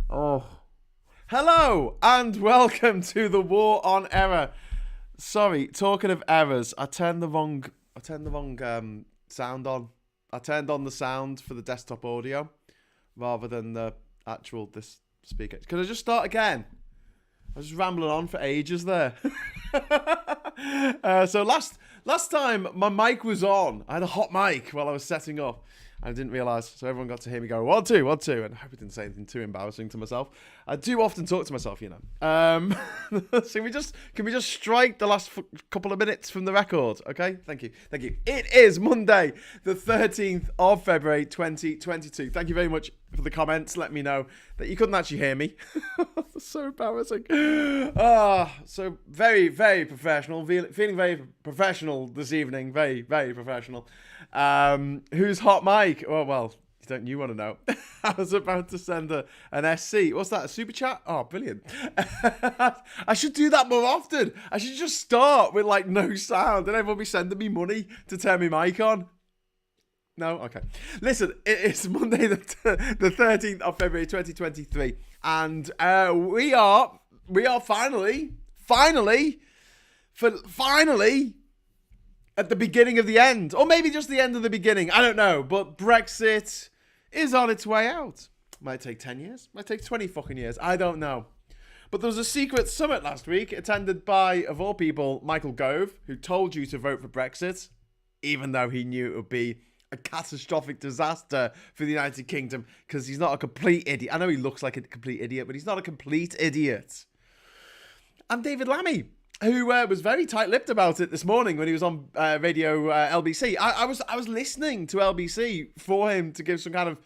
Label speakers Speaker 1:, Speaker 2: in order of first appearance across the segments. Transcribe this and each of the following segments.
Speaker 1: Oh. Hello and welcome to the War on Error. Sorry, talking of errors, I turned the wrong sound on. I turned on the sound for the desktop audio rather than the actual this speaker. Can I just start again? I was just rambling on for ages there. So last time my mic was on. I had a hot mic while I was setting up. I didn't realise, so everyone got to hear me go, 1, 2, 1, 2, and I hope I didn't say anything too embarrassing to myself. I do often talk to myself, you know. So can we just strike the last couple of minutes from the record, okay? Thank you. It is Monday, the 13th of February, 2022. Thank you very much for the comments. Let me know that you couldn't actually hear me. So embarrassing. So very, very professional. Feeling very professional this evening. Very, very professional. Who's hot mic? Oh, well, don't you want to know? I was about to send an SC. What's that, a super chat? Oh, brilliant. I should do that more often. I should just start with, like, no sound, and everyone be sending me money to turn my mic on. No? Okay. Listen, it is Monday the 13th of February 2023, and we are finally at the beginning of the end. Or maybe just the end of the beginning. I don't know. But Brexit is on its way out. Might take 10 years. Might take 20 fucking years. I don't know. But there was a secret summit last week attended by, of all people, Michael Gove, who told you to vote for Brexit, even though he knew it would be a catastrophic disaster for the United Kingdom, because he's not a complete idiot. I know he looks like a complete idiot, but he's not a complete idiot. And David Lammy, who was very tight-lipped about it this morning when he was on radio LBC. I was listening to LBC for him to give some kind of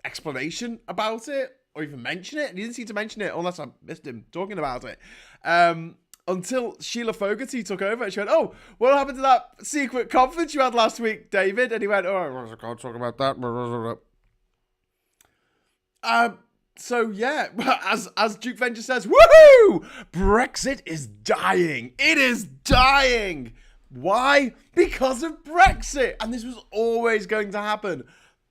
Speaker 1: explanation about it, or even mention it, and he didn't seem to mention it unless I missed him talking about it. Until Sheila Fogarty took over, and she went, "Oh, what happened to that secret conference you had last week, David?" And he went, "Oh, I can't talk about that." So yeah, as Duke Venture says, woohoo! Brexit is dying. It is dying. Why? Because of Brexit. And this was always going to happen.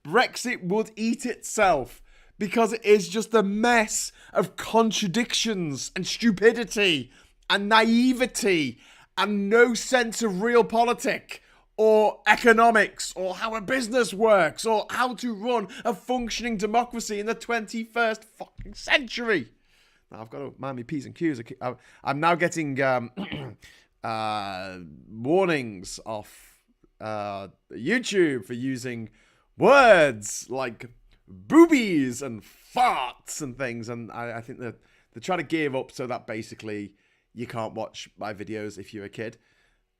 Speaker 1: Brexit would eat itself because it is just a mess of contradictions and stupidity and naivety and no sense of real politics, or economics, or how a business works, or how to run a functioning democracy in the 21st fucking century. Now, I've got to mind my P's and Q's. I'm now getting warnings off YouTube for using words like boobies and farts and things, and I think that they're trying to gear up so that basically you can't watch my videos if you're a kid.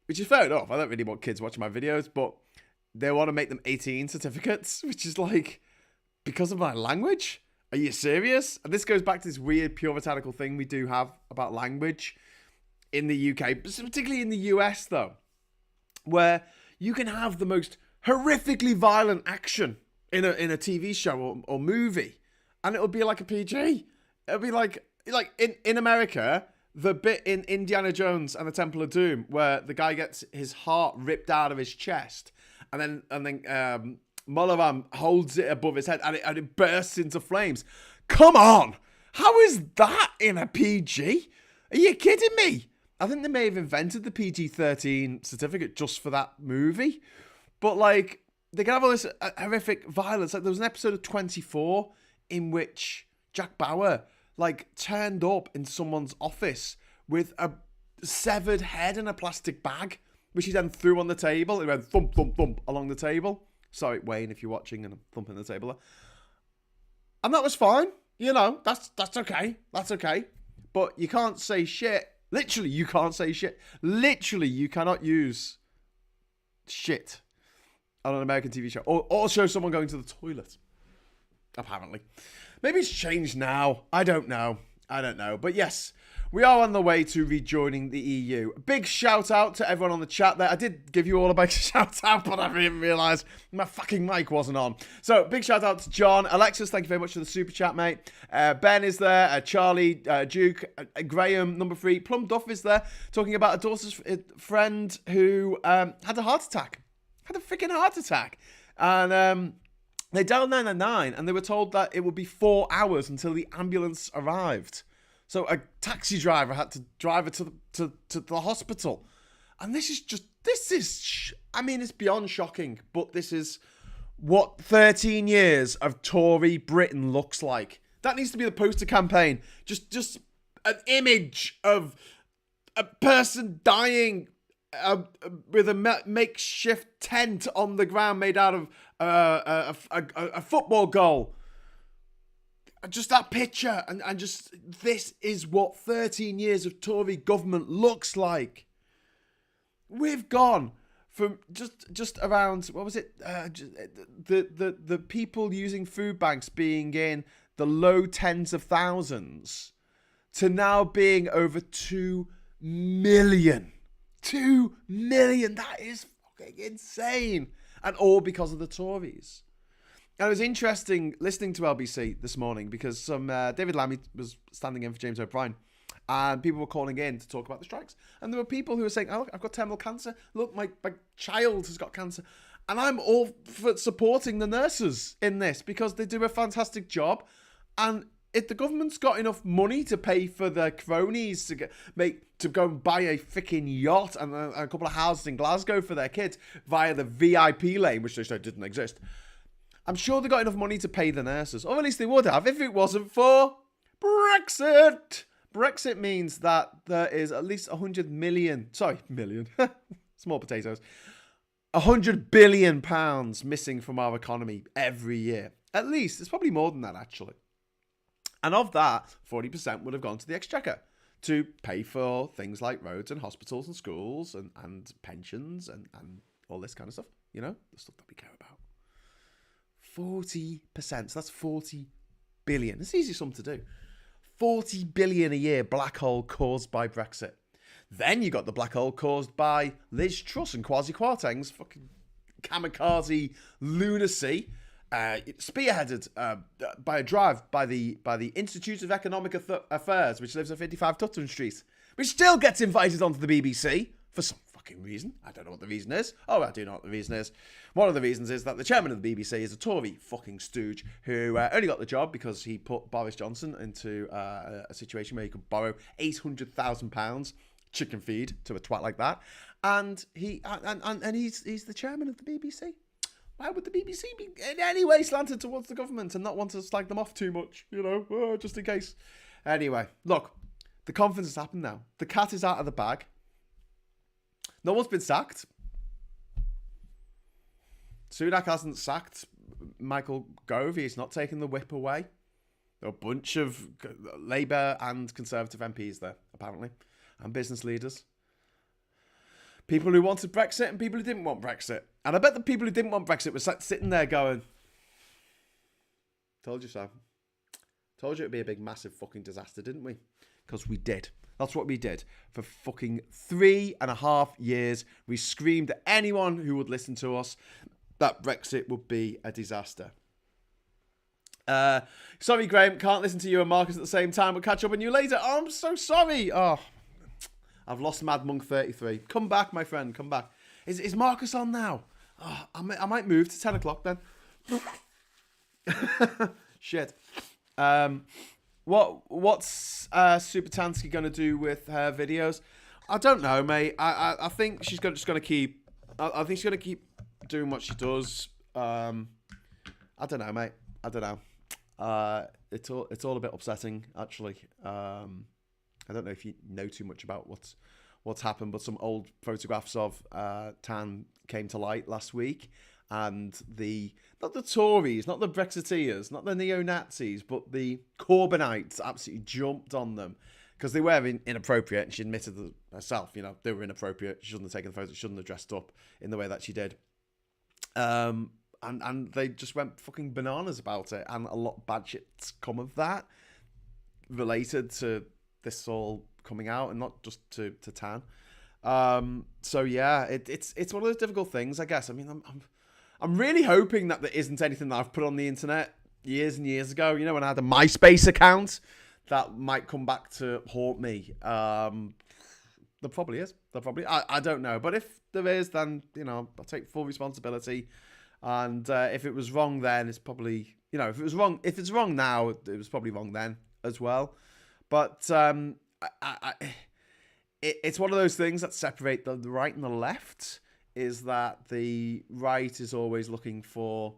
Speaker 1: Which is fair enough. I don't really want kids watching my videos, but they want to make them 18 certificates, which is like, because of my language? Are you serious? And this goes back to this weird puritanical thing we do have about language in the UK, particularly in the US, though, where you can have the most horrifically violent action in a TV show or movie, and it'll be like a PG. It'll be like in America, the bit in Indiana Jones and the Temple of Doom where the guy gets his heart ripped out of his chest, and then Molaram holds it above his head and it bursts into flames. Come on! How is that in a PG? Are you kidding me? I think they may have invented the PG-13 certificate just for that movie. But, like, they can have all this horrific violence. Like, there was an episode of 24 in which Jack Bauer, like, turned up in someone's office with a severed head in a plastic bag, which he then threw on the table. It went thump, thump, thump along the table. Sorry, Wayne, if you're watching and I'm thumping the table there. And that was fine. You know, that's okay. That's okay. But you can't say shit. Literally, you can't say shit. Literally, you cannot use shit on an American TV show. Or show someone going to the toilet. Apparently. Maybe it's changed now. I don't know. But yes, we are on the way to rejoining the EU. Big shout out to everyone on the chat there. I did give you all a big shout out, but I didn't realise my fucking mic wasn't on. So big shout out to John. Alexis, thank you very much for the super chat, mate. Ben is there. Charlie, Duke, Graham, number 3. Plum Duff is there, talking about a daughter's friend who had a heart attack. Had a freaking heart attack. And They dialed 999 and they were told that it would be 4 hours until the ambulance arrived. So a taxi driver had to drive her to the hospital. And I mean, it's beyond shocking, but this is what 13 years of Tory Britain looks like. That needs to be the poster campaign. Just an image of a person dying with a makeshift tent on the ground made out of a football goal. Just that picture, and just this is what 13 years of Tory government looks like. We've gone from just around, what was it? The people using food banks being in the low tens of thousands to now being over 2 million. 2 million. That is fucking insane. And all because of the Tories. And it was interesting listening to LBC this morning because David Lammy was standing in for James O'Brien. And people were calling in to talk about the strikes. And there were people who were saying, oh, I've got terminal cancer. Look, my child has got cancer. And I'm all for supporting the nurses in this because they do a fantastic job. And if the government's got enough money to pay for their cronies to go and buy a freaking yacht and a couple of houses in Glasgow for their kids via the VIP lane, which they said didn't exist, I'm sure they got enough money to pay the nurses. Or at least they would have if it wasn't for BREXIT. BREXIT means that there is at least 100 million, small potatoes, 100 billion pounds missing from our economy every year. At least. It's probably more than that, actually. And of that, 40% would have gone to the Exchequer to pay for things like roads and hospitals and schools and pensions and all this kind of stuff. You know, the stuff that we care about. 40%. So that's 40 billion. It's easy sum to do. 40 billion a year black hole caused by Brexit. Then you got the black hole caused by Liz Truss and Kwasi Kwarteng's fucking kamikaze lunacy, spearheaded by a drive by the Institute of Economic Affairs, which lives at 55 Tutton Street, which still gets invited onto the BBC for some fucking reason. I don't know what the reason is. Oh, I do know what the reason is. One of the reasons is that the chairman of the BBC is a Tory fucking stooge who only got the job because he put Boris Johnson into a situation where he could borrow £800,000 chicken feed to a twat like that, and he's the chairman of the BBC. Why would the BBC be in any way slanted towards the government and not want to slag them off too much? You know, just in case. Anyway, look, the conference has happened now. The cat is out of the bag. No one's been sacked. Sunak hasn't sacked Michael Gove. He's not taken the whip away. There are a bunch of Labour and Conservative MPs there, apparently, and business leaders. People who wanted Brexit and people who didn't want Brexit. And I bet the people who didn't want Brexit were sitting there going, told you so. Told you it'd be a big, massive fucking disaster, didn't we? Because we did. That's what we did. For fucking 3.5 years, we screamed at anyone who would listen to us that Brexit would be a disaster. Sorry, Graham, can't listen to you and Marcus at the same time. We'll catch up on you later. Oh, I'm so sorry. Oh, I've lost Mad Monk 33. Come back, my friend. Come back. Is Marcus on now? Oh, I might move to 10 o'clock then. Shit. What's Super Tansky going to do with her videos? I don't know, mate. I think she's just going to keep... I think she's going to keep doing what she does. I don't know, mate. I don't know. It's all a bit upsetting, actually. I don't know if you know too much about what's happened, but some old photographs of Tan came to light last week, and not the Tories, not the Brexiteers, not the neo-Nazis, but the Corbynites absolutely jumped on them because they were inappropriate, and she admitted herself, you know, they were inappropriate. She shouldn't have taken the photos, she shouldn't have dressed up in the way that she did. And they just went fucking bananas about it, and a lot of bad shit's come of that related to this all coming out, and not just to Tan. So yeah, it's one of those difficult things, I guess. I mean, I'm really hoping that there isn't anything that I've put on the internet years and years ago, you know, when I had a MySpace account, that might come back to haunt me. There probably is. I don't know. But if there is, then, you know, I'll take full responsibility. And if it was wrong then, it's probably, if it's wrong now, it was probably wrong then as well. But it's one of those things that separate the right and the left, is that the right is always looking for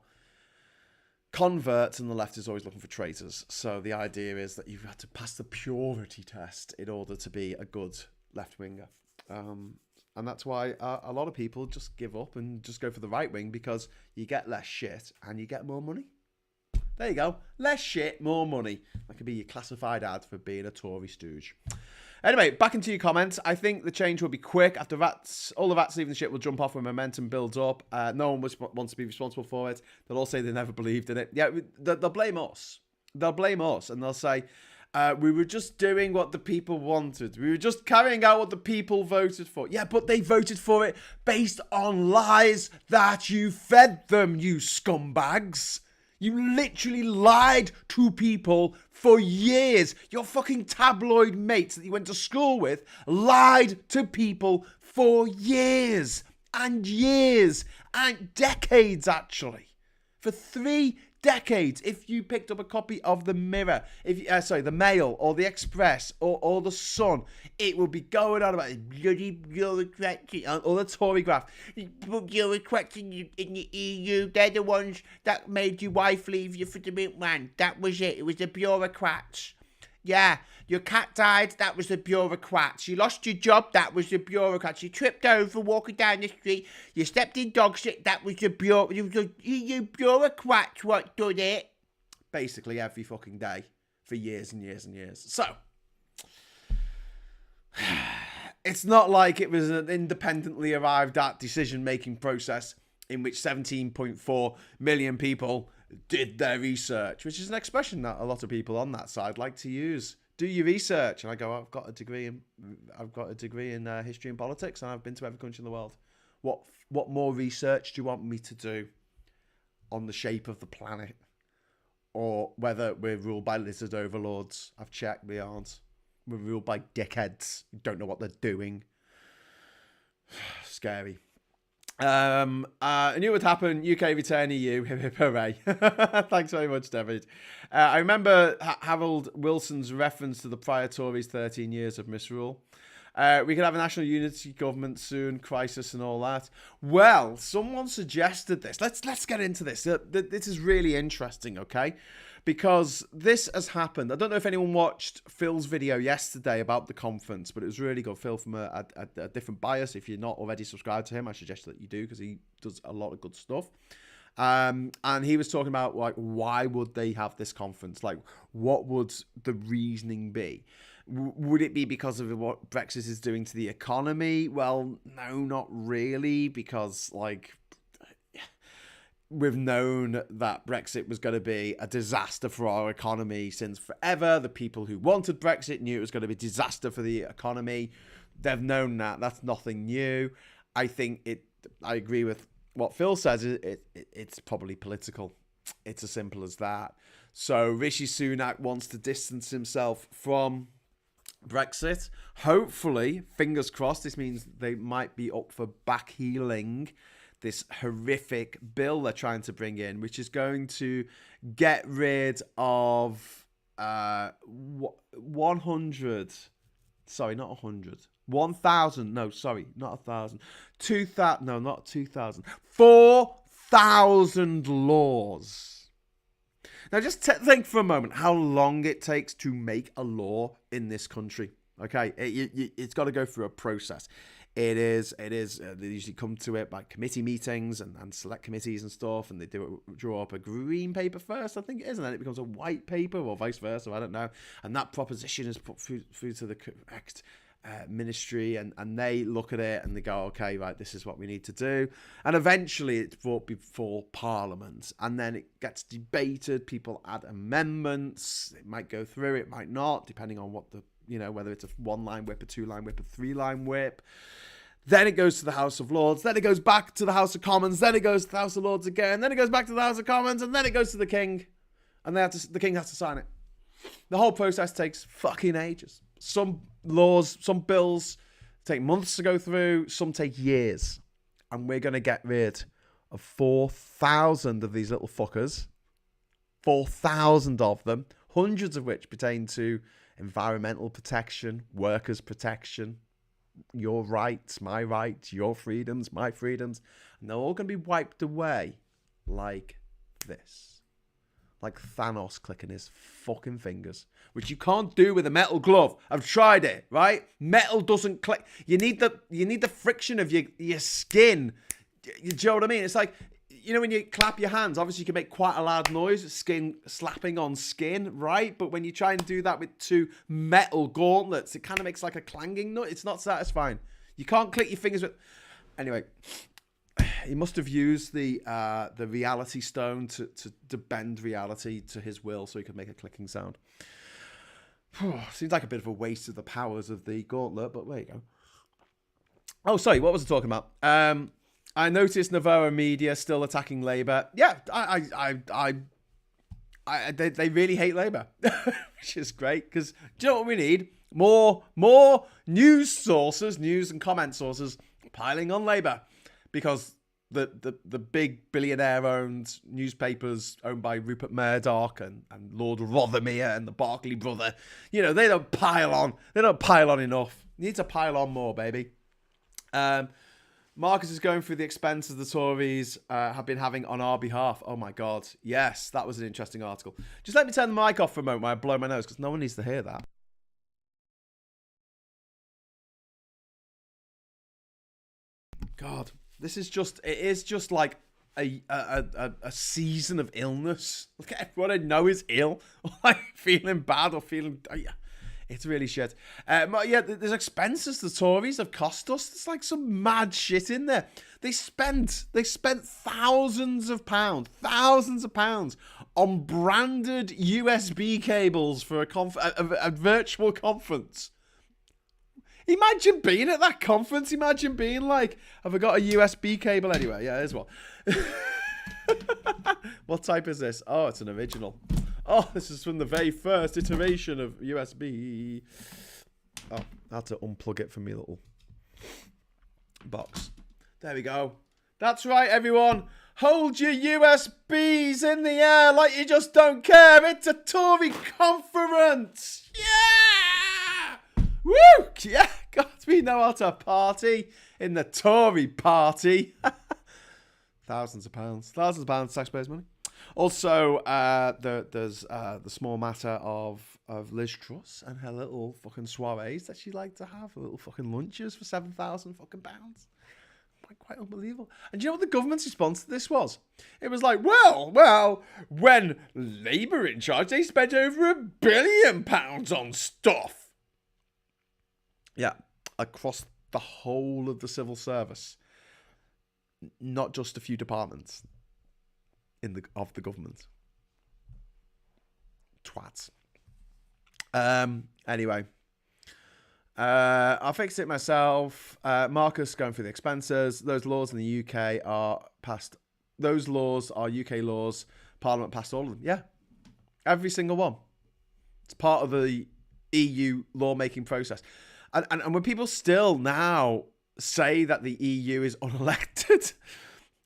Speaker 1: converts and the left is always looking for traitors. So the idea is that you've got to pass the purity test in order to be a good left-winger. And that's why a lot of people just give up and just go for the right wing, because you get less shit and you get more money. There you go. Less shit, more money. That could be your classified ad for being a Tory stooge. Anyway, back into your comments. I think the change will be quick. After rats, all the rats leaving the ship will jump off when momentum builds up. No one wants to be responsible for it. They'll all say they never believed in it. Yeah, they'll blame us. They'll blame us, and they'll say, we were just doing what the people wanted. We were just carrying out what the people voted for. Yeah, but they voted for it based on lies that you fed them, you scumbags. You literally lied to people for years. Your fucking tabloid mates that you went to school with lied to people for years and decades, actually. For 3 decades. If you picked up a copy of the Mirror, the Mail or the Express or the Sun, it would be going on about bloody bureaucrats or the Tory graph. Bureaucrats in the EU, they're the ones that made your wife leave you for the milkman. That was it. It was the bureaucrats. Yeah, your cat died, that was the bureaucrats. You lost your job, that was the bureaucrats. You tripped over walking down the street, you stepped in dog shit, that was the you bureaucrats what done it. Basically every fucking day for years and years and years. So, it's not like it was an independently arrived at decision-making process in which 17.4 million people did their research, which is an expression that a lot of people on that side like to use. Do your research. And I go, I've got a degree in history and politics, and I've been to every country in the world. What more research do you want me to do on the shape of the planet, or whether we're ruled by lizard overlords? I've checked, we aren't. We're ruled by dickheads who don't know what they're doing. Scary. I knew it would happen. UK return EU. Hip hip hooray. Thanks very much, David. I remember Harold Wilson's reference to the prior Tories' 13 years of misrule. We could have a national unity government soon, crisis and all that. Well, someone suggested this. Let's get into this. This is really interesting, okay? Because this has happened. I don't know if anyone watched Phil's video yesterday about the conference, but it was really good. Phil from a different bias. If you're not already subscribed to him, I suggest that you do, because he does a lot of good stuff. And he was talking about, like, why would they have this conference? Like, what would the reasoning be? Would it be because of what Brexit is doing to the economy? Well, no, not really, because, like, we've known that Brexit was going to be a disaster for our economy since forever. The people who wanted Brexit knew it was going to be a disaster for the economy. They've known that. That's nothing new. I agree with what Phil says. It's probably political. It's as simple as that. So Rishi Sunak wants to distance himself from Brexit. Hopefully, fingers crossed, this means they might be up for backheeling this horrific bill they're trying to bring in, which is going to get rid of 1,000, no, sorry, not 1,000, 2,000, no, not 2,000, 4,000 laws. Now, just think for a moment how long it takes to make a law in this country. Okay, it's got to go through a process. It is. They usually come to it by committee meetings and select committees and stuff, and they draw up a green paper first, I think it is, and then it becomes a white paper, or vice versa, I don't know. And that proposition is put through to the correct ministry, and they look at it and they go, okay, right, this is what we need to do. And eventually it's brought before Parliament, and then it gets debated. People add amendments. It might go through, it might not, depending on what whether it's a 1-line whip, a 2-line whip, a 3-line whip. Then it goes to the House of Lords. Then it goes back to the House of Commons. Then it goes to the House of Lords again. Then it goes back to the House of Commons. And then it goes to the King. And the King has to sign it. The whole process takes fucking ages. Some laws, some bills take months to go through. Some take years. And we're going to get rid of 4,000 of these little fuckers. 4,000 of them, hundreds of which pertain to environmental protection, workers' protection, your rights, my rights, your freedoms, my freedoms. And they're all going to be wiped away like this. Like Thanos clicking his fucking fingers, which you can't do with a metal glove. I've tried it, right? Metal doesn't click. You need the friction of your skin. Do you know what I mean? It's like, you know, when you clap your hands, obviously you can make quite a loud noise, skin slapping on skin, right? But when you try and do that with two metal gauntlets, it kind of makes like a clanging noise. It's not satisfying. You can't click your fingers with... Anyway, he must have used the reality stone to bend reality to his will so he could make a clicking sound. Seems like a bit of a waste of the powers of the gauntlet, but there you go. Oh, sorry, what was I talking about? I noticed Novara Media still attacking Labour. Yeah, they really hate Labour, which is great, because do you know what we need? More news sources, news and comment sources piling on Labour, because the big billionaire-owned newspapers owned by Rupert Murdoch and Lord Rothermere and the Barclay brother, you know, they don't pile on. They don't pile on enough. You need to pile on more, baby. Marcus is going through the expenses the Tories have been having on our behalf. Oh, my God. Yes, that was an interesting article. Just let me turn the mic off for a moment while I blow my nose, because no one needs to hear that. God, it is just like a season of illness. Look at everyone I know is ill, or like feeling bad or feeling... It's really shit. Yeah, there's expenses the Tories have cost us. There's like some mad shit in there. They spent thousands of pounds on branded USB cables for a virtual conference. Imagine being at that conference. Imagine being like, have I got a USB cable anywhere? Yeah, there's one. What type is this? Oh, it's an original. Oh, this is from the very first iteration of USB. Oh, I had to unplug it from my little box. There we go. That's right, everyone. Hold your USBs in the air like you just don't care. It's a Tory conference. Yeah! Woo! Yeah, God, we know how to party in the Tory party. Thousands of pounds, taxpayers' money. Also, there's the small matter of Liz Truss and her little fucking soirees that she liked to have, little fucking lunches for £7,000 fucking pounds. Quite unbelievable. And do you know what the government's response to this was? It was like, well, when Labour were in charge, they spent over £1 billion on stuff. Yeah, across the whole of the civil service, not just a few departments of the government. Twats. Anyway, I'll fix it myself. Marcus going through the expenses. Those laws in the UK are passed. Those laws are UK laws. Parliament passed all of them. Yeah, every single one. It's part of the EU lawmaking process. And when people still now say that the EU is unelected,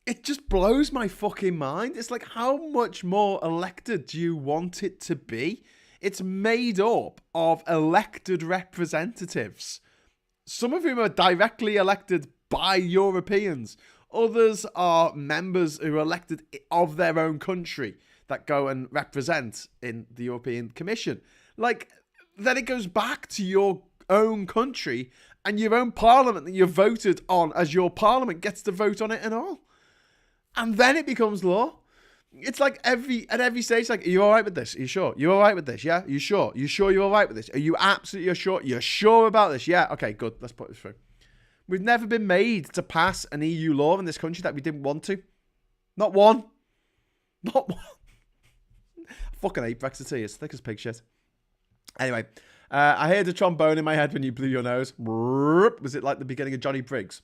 Speaker 1: it just blows my fucking mind. It's like, how much more elected do you want it to be? It's made up of elected representatives, some of whom are directly elected by Europeans. Others are members who are elected of their own country that go and represent in the European Commission. Like, then it goes back to your own country, and your own parliament that you voted on as your parliament gets to vote on it and all. And then it becomes law. It's like at every stage, like, are you all right with this? Are you sure? You all right with this? Yeah? You sure? You sure you're all right with this? Are you absolutely sure? You're sure about this? Yeah? Okay, good. Let's put this through. We've never been made to pass an EU law in this country that we didn't want to. Not one. Not one. I fucking hate Brexit. It's thick as pig shit. Anyway, I heard a trombone in my head when you blew your nose. Was it like the beginning of Johnny Briggs?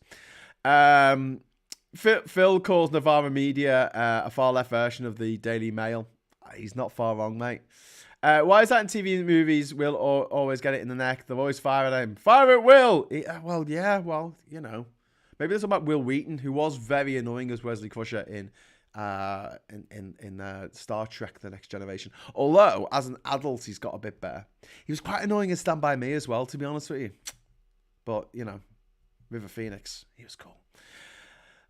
Speaker 1: Phil calls Novara Media a far left version of the Daily Mail. He's not far wrong, mate. Why is that in TV and movies? Will always get it in the neck. They're always firing at him. Fire at Will! Well, you know. Maybe there's about Will Wheaton, who was very annoying as Wesley Crusher in Star Trek: The Next Generation. Although, as an adult, he's got a bit better. He was quite annoying in Stand By Me as well, to be honest with you. But, you know, River Phoenix, he was cool.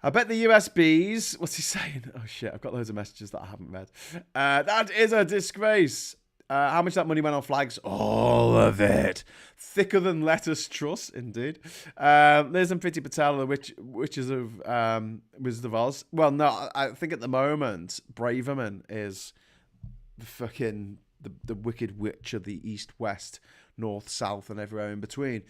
Speaker 1: I bet the USBs... What's he saying? Oh, shit, I've got loads of messages that I haven't read. That is a disgrace. How much that money went on flags? All of it. Thicker than lettuce truss, indeed. Liz and Priti Patel, the witches of Wizard of Oz. Well, no, I think at the moment, Braverman is the fucking the wicked witch of the east, west, north, south, and everywhere in between.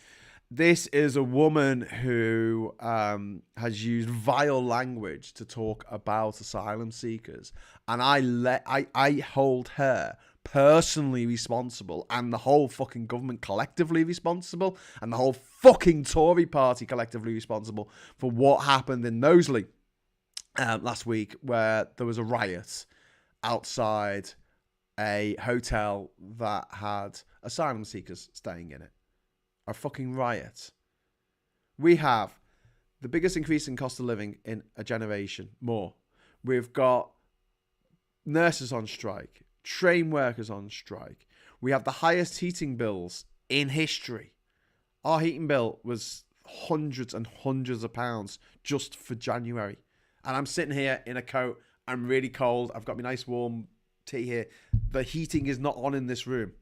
Speaker 1: This is a woman who has used vile language to talk about asylum seekers, and I hold her personally responsible, and the whole fucking government collectively responsible, and the whole fucking Tory party collectively responsible for what happened in Knowsley last week, where there was a riot outside a hotel that had asylum seekers staying in it. A fucking riot. We have the biggest increase in cost of living in a generation, more. We've got nurses on strike, train workers on strike. We have the highest heating bills in history. Our heating bill was hundreds and hundreds of pounds just for January. And I'm sitting here in a coat. I'm really cold. I've got my nice warm tea here. The heating is not on in this room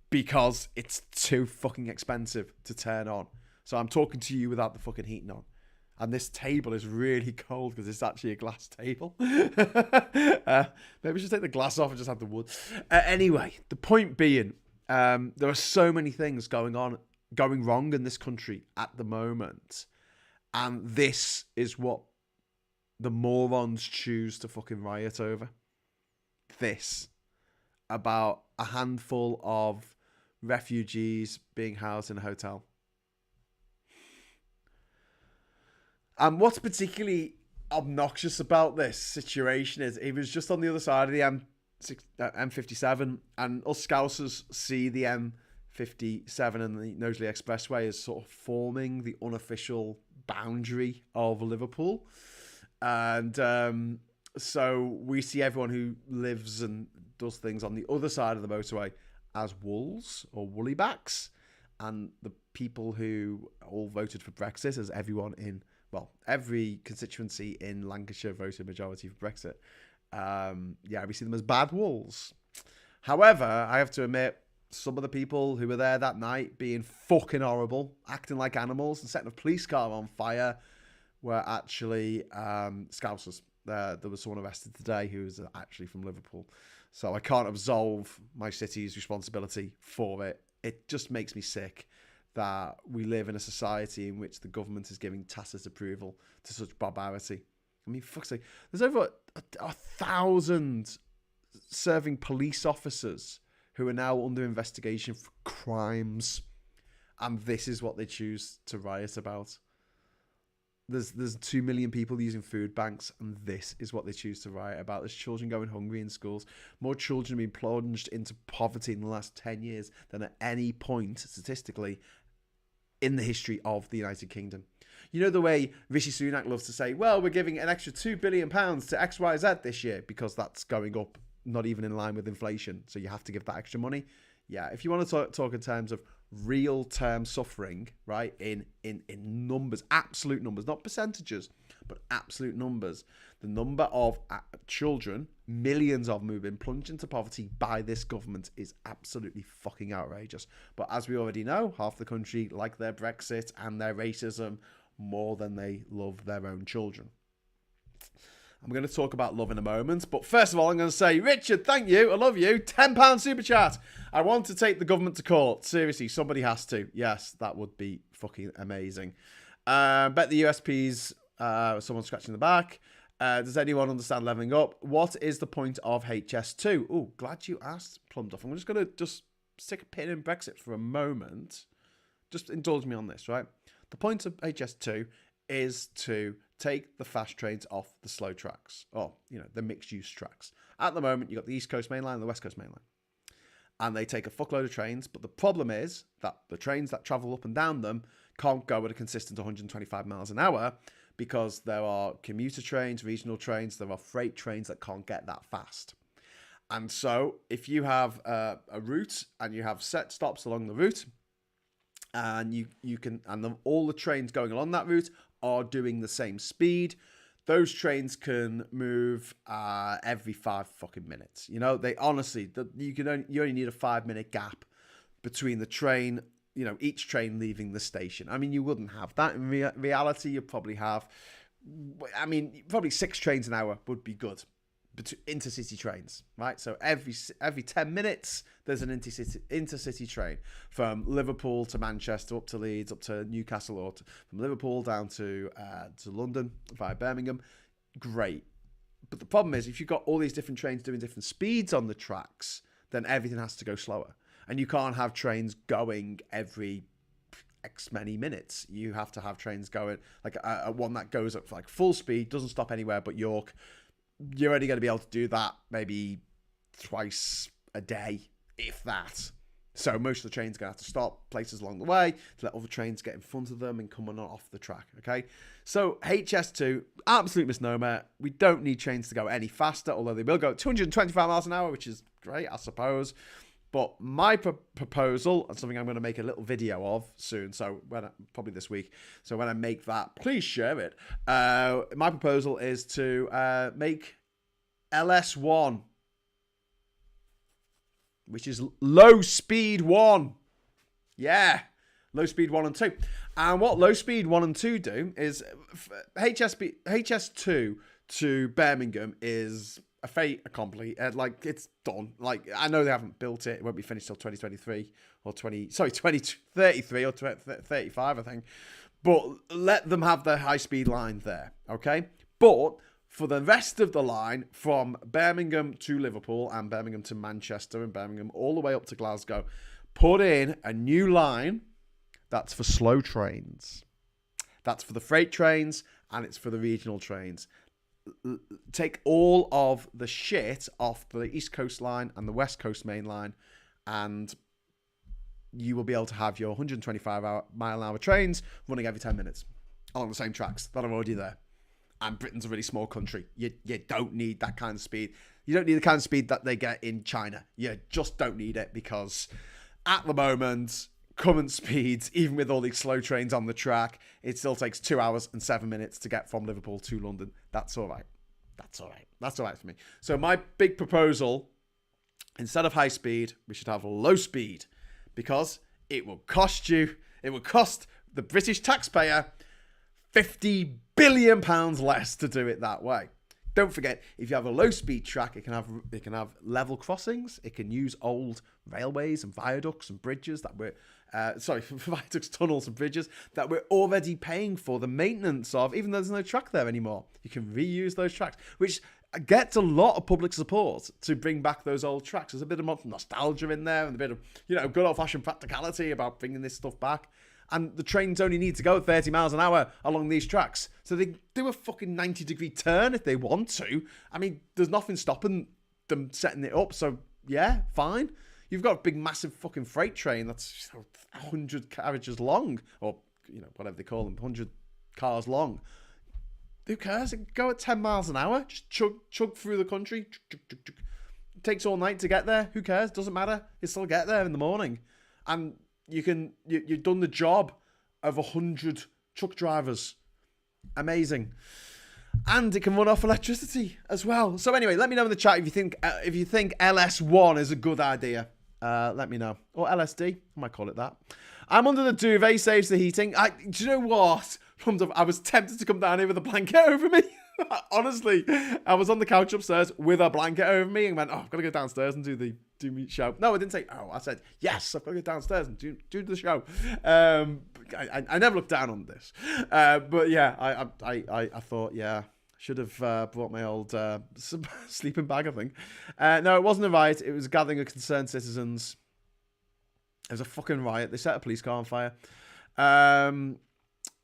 Speaker 1: because it's too fucking expensive to turn on. So I'm talking to you without the fucking heating on. And this table is really cold because it's actually a glass table. Maybe we should take the glass off and just have the wood. Anyway, the point being, there are so many things going wrong in this country at the moment. And this is what the morons choose to fucking riot over. This. About a handful of refugees being housed in a hotel. And what's particularly obnoxious about this situation is he was just on the other side of the M57, and us Scousers see the M57 and the Knowsley Expressway as sort of forming the unofficial boundary of Liverpool. And so we see everyone who lives and does things on the other side of the motorway as wolves or woolly-backs, and the people who all voted for Brexit as everyone in... Well, every constituency in Lancashire voted majority for Brexit. We see them as bad wolves. However, I have to admit, some of the people who were there that night being fucking horrible, acting like animals and setting a police car on fire were actually Scousers. There was someone arrested today who was actually from Liverpool. So I can't absolve my city's responsibility for it. It just makes me sick that we live in a society in which the government is giving tacit approval to such barbarity. I mean, fuck's sake. There's over 1,000 serving police officers who are now under investigation for crimes. And this is what they choose to riot about. There's 2 million people using food banks, and this is what they choose to riot about. There's children going hungry in schools. More children have been plunged into poverty in the last 10 years than at any point, statistically, in the history of the United Kingdom. You know the way Rishi Sunak loves to say, well, we're giving an extra £2 billion to XYZ this year because that's going up, not even in line with inflation. So you have to give that extra money. Yeah, if you want to talk in terms of real term suffering, right, in numbers, absolute numbers, not percentages, but absolute numbers, the number of children, millions of them who've been plunged into poverty by this government is absolutely fucking outrageous. But as we already know, half the country like their Brexit and their racism more than they love their own children. I'm going to talk about love in a moment, but first of all, I'm going to say, Richard, thank you, I love you, £10 super chat. I want to take the government to court. Seriously, somebody has to. Yes, that would be fucking amazing. Bet the USPs, someone scratching the back. Does anyone understand levelling up? What is the point of HS2? Oh, glad you asked, Plumduff. I'm just going to stick a pin in Brexit for a moment. Just indulge me on this, right? The point of HS2 is to take the fast trains off the slow tracks, or, the mixed-use tracks. At the moment, you've got the East Coast Main Line and the West Coast Main Line. And they take a fuckload of trains, but the problem is that the trains that travel up and down them can't go at a consistent 125 miles an hour because there are commuter trains, regional trains, there are freight trains that can't get that fast. And so if you have a route and you have set stops along the route, and all the trains going along that route are doing the same speed, those trains can move every 5 fucking minutes. You know, they honestly, you only need a 5-minute gap between the train, you know, each train leaving the station. I mean, you wouldn't have that in reality. You probably have, probably 6 trains an hour would be good. Intercity trains, right? So every 10 minutes there's an intercity train from Liverpool to Manchester, up to Leeds, up to Newcastle, or from Liverpool down to London via Birmingham. Great. But the problem is, if you've got all these different trains doing different speeds on the tracks, then everything has to go slower, and you can't have trains going every X many minutes. You have to have trains going like one that goes up for like full speed, doesn't stop anywhere but York. You're only going to be able to do that maybe twice a day, if that. So most of the trains are going to have to stop places along the way to let other trains get in front of them and come on off the track, okay? So HS2, absolute misnomer. We don't need trains to go any faster, although they will go at 225 miles an hour, which is great, I suppose. But my proposal, and something I'm going to make a little video of soon, so probably this week. So when I make that, please share it. My proposal is to make LS1, which is low speed 1. Yeah, low speed 1 and 2. And what low speed 1 and 2 do is HS2 to Birmingham is a fait accompli. Like, it's done. Like, I know they haven't built it. It won't be finished till 2023 or 2033 or 35, I think. But let them have their high-speed line there, okay? But for the rest of the line, from Birmingham to Liverpool and Birmingham to Manchester and Birmingham all the way up to Glasgow, put in a new line that's for slow trains. That's for the freight trains, and it's for the regional trains. Take all of the shit off the East Coast line and the West Coast main line, and you will be able to have your 125-mile-an-hour trains running every 10 minutes along the same tracks that are already there. And Britain's a really small country. You don't need that kind of speed. You don't need the kind of speed that they get in China. You just don't need it, because at the moment, current speeds, even with all these slow trains on the track, it still takes 2 hours and 7 minutes to get from Liverpool to London. That's all right. That's all right. That's all right for me. So my big proposal, instead of high speed, we should have low speed, because it will cost the British taxpayer £50 billion less to do it that way. Don't forget, if you have a low-speed track, it can have level crossings. It can use old railways and viaducts and bridges that we're viaducts, tunnels, and bridges that we're already paying for the maintenance of, even though there's no track there anymore. You can reuse those tracks, which gets a lot of public support to bring back those old tracks. There's a bit of nostalgia in there and a bit of, good old-fashioned practicality about bringing this stuff back. And the trains only need to go 30 miles an hour along these tracks. So they do a fucking 90-degree turn if they want to. I mean, there's nothing stopping them setting it up. So, yeah, fine. You've got a big, massive fucking freight train that's 100 carriages long. Or, whatever they call them, 100 cars long. Who cares? Go at 10 miles an hour. Just chug through the country. It takes all night to get there. Who cares? Doesn't matter. You still get there in the morning. And you've done the job of 100 truck drivers. Amazing. And it can run off electricity as well. So anyway, let me know in the chat if you think LS1 is a good idea. Let me know. Or LSD, I might call it that. I'm under the duvet, saves the heating. Do you know what? I was tempted to come down here with a blanket over me. Honestly, I was on the couch upstairs with a blanket over me and went, I've got to go downstairs and do the show. No, I didn't say, I said, yes, I've got to go downstairs and do the show. I never looked down on this. But yeah, I thought, yeah, I should have brought my old sleeping bag, I think. No, it wasn't a riot. It was a gathering of concerned citizens. It was a fucking riot. They set a police car on fire.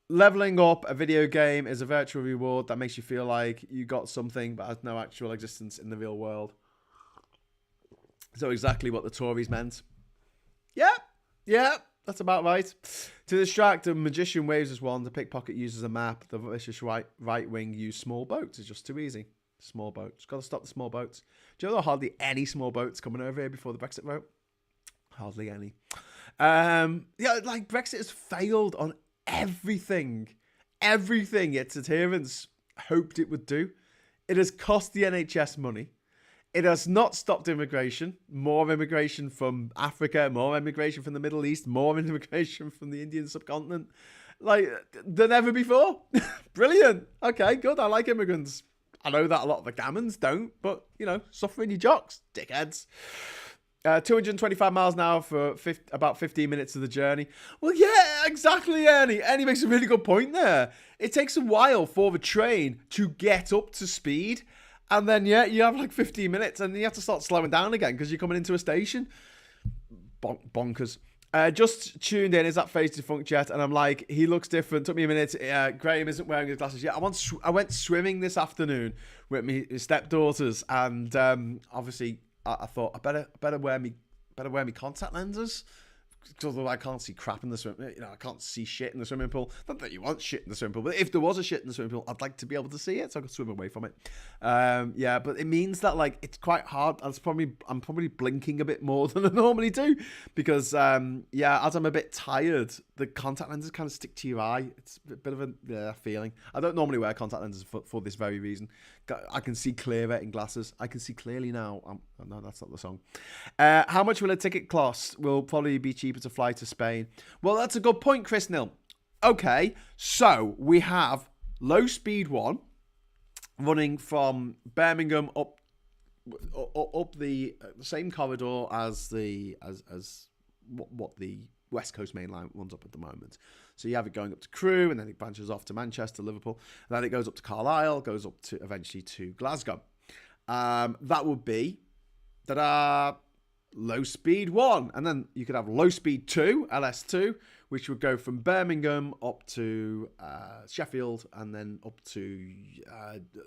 Speaker 1: Leveling up a video game is a virtual reward that makes you feel like you got something but has no actual existence in the real world. So exactly what the Tories meant. Yep. that's about right. To distract, a magician waves his wand. The pickpocket uses a map. The vicious right wing use small boats. It's just too easy. Small boats. Got to stop the small boats. Do you know there are hardly any small boats coming over here before the Brexit vote? Hardly any. Yeah, like Brexit has failed on everything. Everything its adherents hoped it would do. It has cost the NHS money. It has not stopped immigration. More immigration from Africa, more immigration from the Middle East, more immigration from the Indian subcontinent, like than ever before. Brilliant. Okay, good. I like immigrants. I know that a lot of the gammons don't, but, you know, suffering your jocks, dickheads. 225 miles an hour for about 15 minutes of the journey. Well, yeah, exactly, Ernie. Ernie makes a really good point there. It takes a while for the train to get up to speed. And then, yeah, you have like 15 minutes and you have to start slowing down again because you're coming into a station. Bonkers. Just tuned in. Is that face defunct yet? And I'm like, he looks different. Took me a minute. Graham isn't wearing his glasses yet. I went swimming this afternoon with my stepdaughters. And obviously, I thought I better wear me contact lenses. Because I can't see crap in the swim. You know, I can't see shit in the swimming pool. Not that you want shit in the swimming pool, but if there was a shit in the swimming pool, I'd like to be able to see it so I could swim away from it. Yeah, but it means that like it's quite hard. I'm probably blinking a bit more than I normally do because yeah, as I'm a bit tired, the contact lenses kind of stick to your eye. It's a bit of a feeling. I don't normally wear contact lenses for this very reason. I can see clearer in glasses. I can see clearly now. No, that's not the song. How much will a ticket cost? Will probably be cheaper to fly to Spain. Well, that's a good point, Chris Nil. Okay, so we have low speed one running from Birmingham up the same corridor as what the West Coast Main Line runs up at the moment. So you have it going up to Crewe, and then it branches off to Manchester, Liverpool, and then it goes up to Carlisle, goes up to eventually to Glasgow. That would be low speed 1, and then you could have low speed 2, LS2, which would go from Birmingham up to Sheffield, and then up to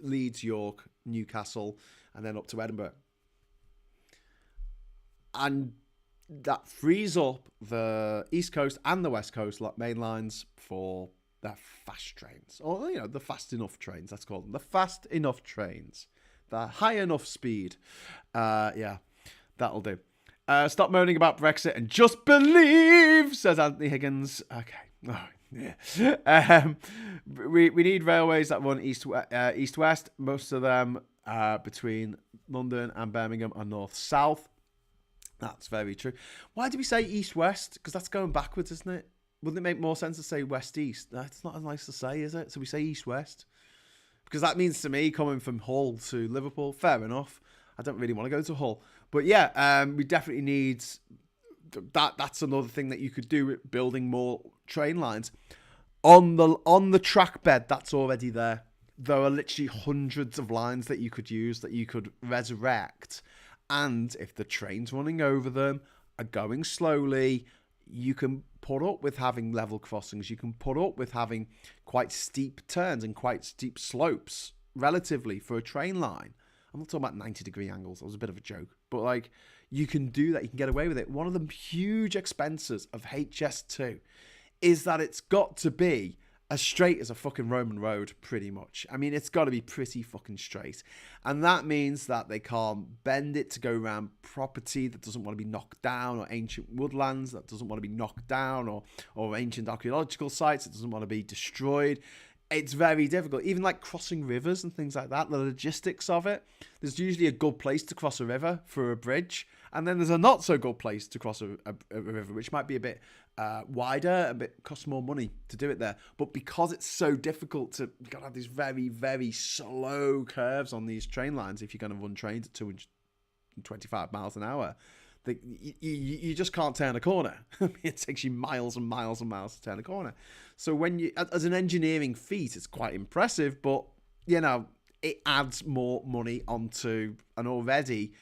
Speaker 1: Leeds, York, Newcastle, and then up to Edinburgh. And that frees up the East Coast and the West Coast main lines for the fast trains, or you know, the fast enough trains. Let's call them the fast enough trains, the high enough speed. Yeah, that'll do. Stop moaning about Brexit and just believe, says Anthony Higgins. Okay. Oh, yeah. We need railways that run east-west. Most of them between London and Birmingham are north-south. That's very true. Why do we say east-west? Because that's going backwards, isn't it? Wouldn't it make more sense to say west-east? That's not as nice to say, is it? So we say east-west. Because that means to me, coming from Hull to Liverpool, fair enough. I don't really want to go to Hull. But yeah, we definitely need that. That's another thing that you could do with building more train lines. On the track bed that's already there. There are literally hundreds of lines that you could use, that you could resurrect. And if the trains running over them are going slowly, you can put up with having level crossings. You can put up with having quite steep turns and quite steep slopes, relatively, for a train line. I'm not talking about 90-degree angles. That was a bit of a joke. But, like, you can do that. You can get away with it. One of the huge expenses of HS2 is that it's got to be as straight as a fucking Roman road, pretty much. I mean, it's got to be pretty fucking straight. And that means that they can't bend it to go around property that doesn't want to be knocked down, or ancient woodlands that doesn't want to be knocked down, or ancient archaeological sites that doesn't want to be destroyed. It's very difficult. Even like crossing rivers and things like that, the logistics of it. There's usually a good place to cross a river for a bridge. And then there's a not so good place to cross a river, which might be a bit wider, cost more money to do it there. But because it's so difficult you've got to have these very, very slow curves on these train lines if you're going to run trains at 225 miles an hour. You just can't turn a corner. It takes you miles and miles and miles to turn a corner. So when you, as an engineering feat, it's quite impressive, but, you know, it adds more money onto an already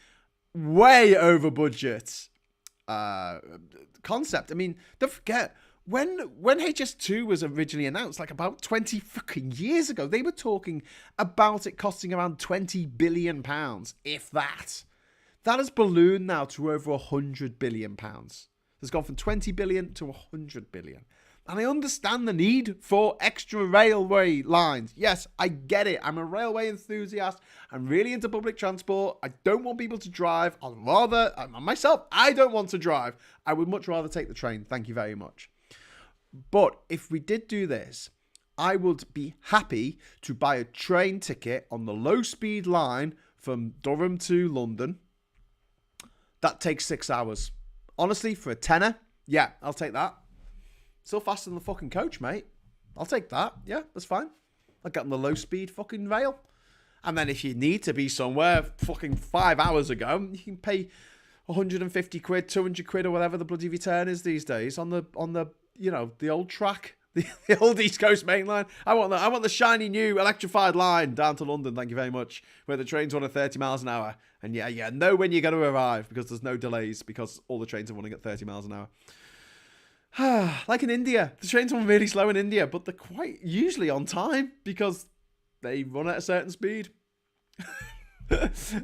Speaker 1: way over budget concept. I mean, don't forget, when HS2 was originally announced, like about 20 fucking years ago, they were talking about it costing around £20 billion, if that. That has ballooned now to over £100 billion. has gone from 20 billion to 100 billion. And I understand the need for extra railway lines. Yes, I get it. I'm a railway enthusiast. I'm really into public transport. I don't want people to drive. Myself, I don't want to drive. I would much rather take the train. Thank you very much. But if we did do this, I would be happy to buy a train ticket on the low-speed line from Durham to London. That takes 6 hours. Honestly, for a tenner, yeah, I'll take that. Still faster than the fucking coach, mate. I'll take that. Yeah, that's fine. I'll get on the low-speed fucking rail. And then if you need to be somewhere fucking 5 hours ago, you can pay 150 quid, 200 quid or whatever the bloody return is these days on the the old track. The old East Coast main line. I want the shiny new electrified line down to London, thank you very much, where the trains run at 30 miles an hour. And yeah, know when you're going to arrive because there's no delays because all the trains are running at 30 miles an hour. Like in India. The trains run really slow in India, but they're quite usually on time because they run at a certain speed.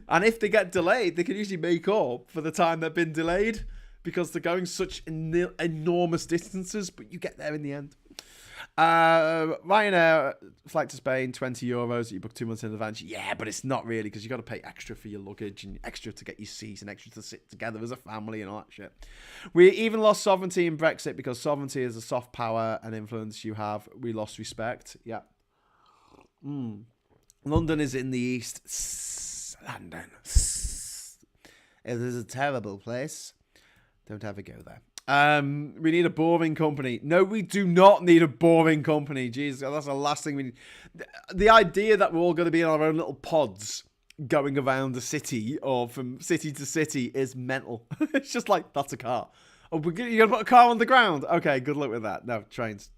Speaker 1: And if they get delayed, they can usually make up for the time they've been delayed because they're going such enormous distances, but you get there in the end. Ryanair flight to Spain, €20 that you book 2 months in advance. Yeah, but it's not really because you got to pay extra for your luggage and extra to get your seats and extra to sit together as a family and all that shit. We even lost sovereignty in Brexit because sovereignty is a soft power and influence you have. We lost respect. Yeah. London is in the east. London. It is a terrible place. Don't ever go there. We need a boring company. No, we do not need a boring company. Jeez, that's the last thing we need. The idea that we're all going to be in our own little pods going around the city or from city to city is mental. It's just like, that's a car. Oh, you're going to put a car on the ground? Okay, good luck with that. No, trains.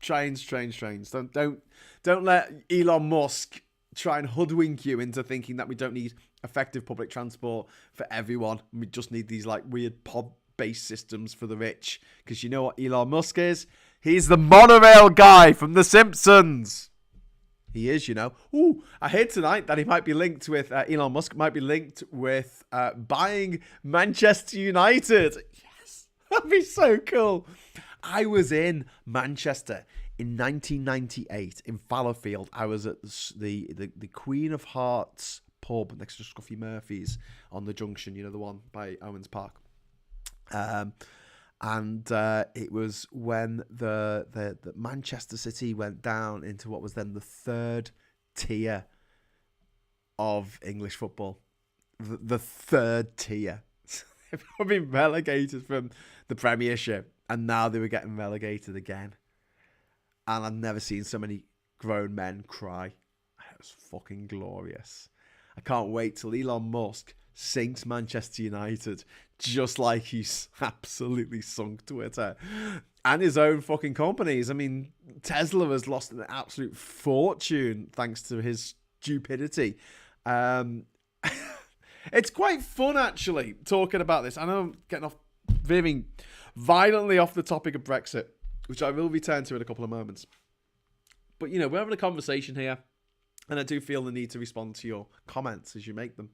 Speaker 1: Don't let Elon Musk try and hoodwink you into thinking that we don't need effective public transport for everyone. We just need these like weird pod-based systems for the rich. Because you know what Elon Musk is? He's the monorail guy from The Simpsons. He is, you know. Ooh, I heard tonight that he might be linked with, Elon Musk might be linked with buying Manchester United. Yes, that'd be so cool. I was in Manchester in 1998 in Fallowfield. I was at the Queen of Hearts pub next to Scruffy Murphy's on the junction, you know, the one by Owens Park. And it was when the Manchester City went down into what was then the third tier of English football. The third tier. They've been relegated from the Premiership, and now they were getting relegated again. And I've never seen so many grown men cry. It was fucking glorious. I can't wait till Elon Musk sinks Manchester United just like he's absolutely sunk Twitter and his own fucking companies. I mean, Tesla has lost an absolute fortune thanks to his stupidity. It's quite fun, actually, talking about this. I know I'm getting veering violently off the topic of Brexit, which I will return to in a couple of moments. But, you know, we're having a conversation here, and I do feel the need to respond to your comments as you make them.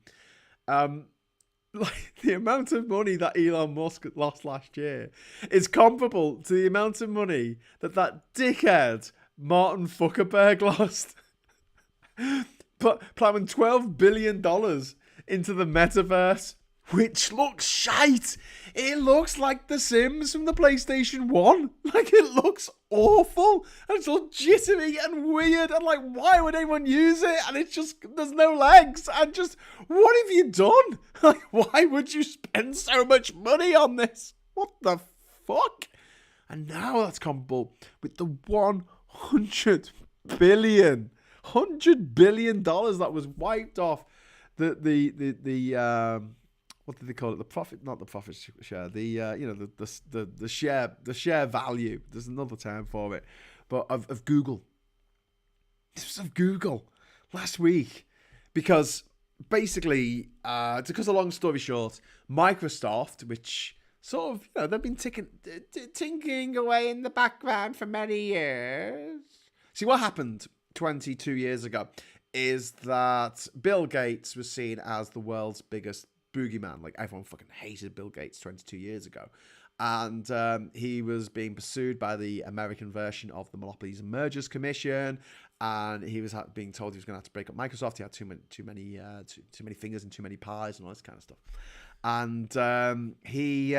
Speaker 1: Like, the amount of money that Elon Musk lost last year is comparable to the amount of money that dickhead Martin Zuckerberg lost. But plowing $12 billion into the metaverse, which looks shite. It looks like The Sims from the PlayStation 1. Like, it looks awful. And it's all jittery and weird. And, like, why would anyone use it? And it's just, there's no legs. And just, what have you done? Like, why would you spend so much money on this? What the fuck? And now that's comparable with the $100 billion that was wiped off the what did they call it? The profit, not the profit share. The share value. There's another term for it, but of Google. This was of Google last week because basically, to cut a long story short, Microsoft, which sort of, you know, they've been tinkering away in the background for many years. See, what happened 22 years ago is that Bill Gates was seen as the world's biggest boogeyman. Like, everyone fucking hated Bill Gates 22 years ago. And he was being pursued by the American version of the Monopolies and Mergers Commission, and he was being told he was going to have to break up Microsoft. He had too many fingers and too many pies and all this kind of stuff. And he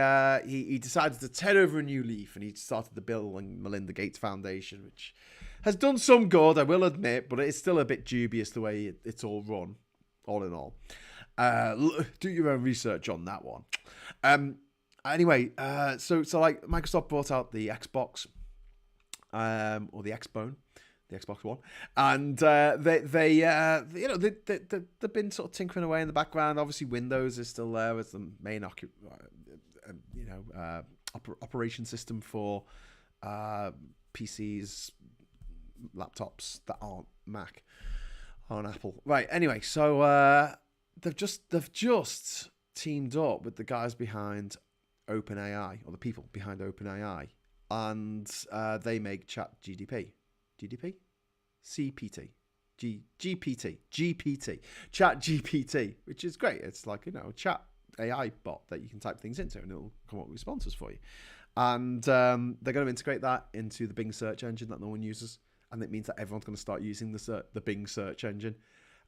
Speaker 1: decided to turn over a new leaf, and he started the Bill and Melinda Gates Foundation, which has done some good, I will admit, but it's still a bit dubious the way it's all run, all in all. Do your own research on that one. Anyway, so like Microsoft brought out the Xbox, or the Xbone, the Xbox One, and they've been sort of tinkering away in the background. Obviously, Windows is still there as the main operation system for PCs, laptops that aren't Mac, on Apple. Right. Anyway, so they've just teamed up with the guys behind OpenAI, or the people behind OpenAI, and they make GPT, Chat GPT, which is great. It's like, a chat AI bot that you can type things into and it'll come up with responses for you. And they're going to integrate that into the Bing search engine that no one uses, and it means that everyone's going to start using the Bing search engine.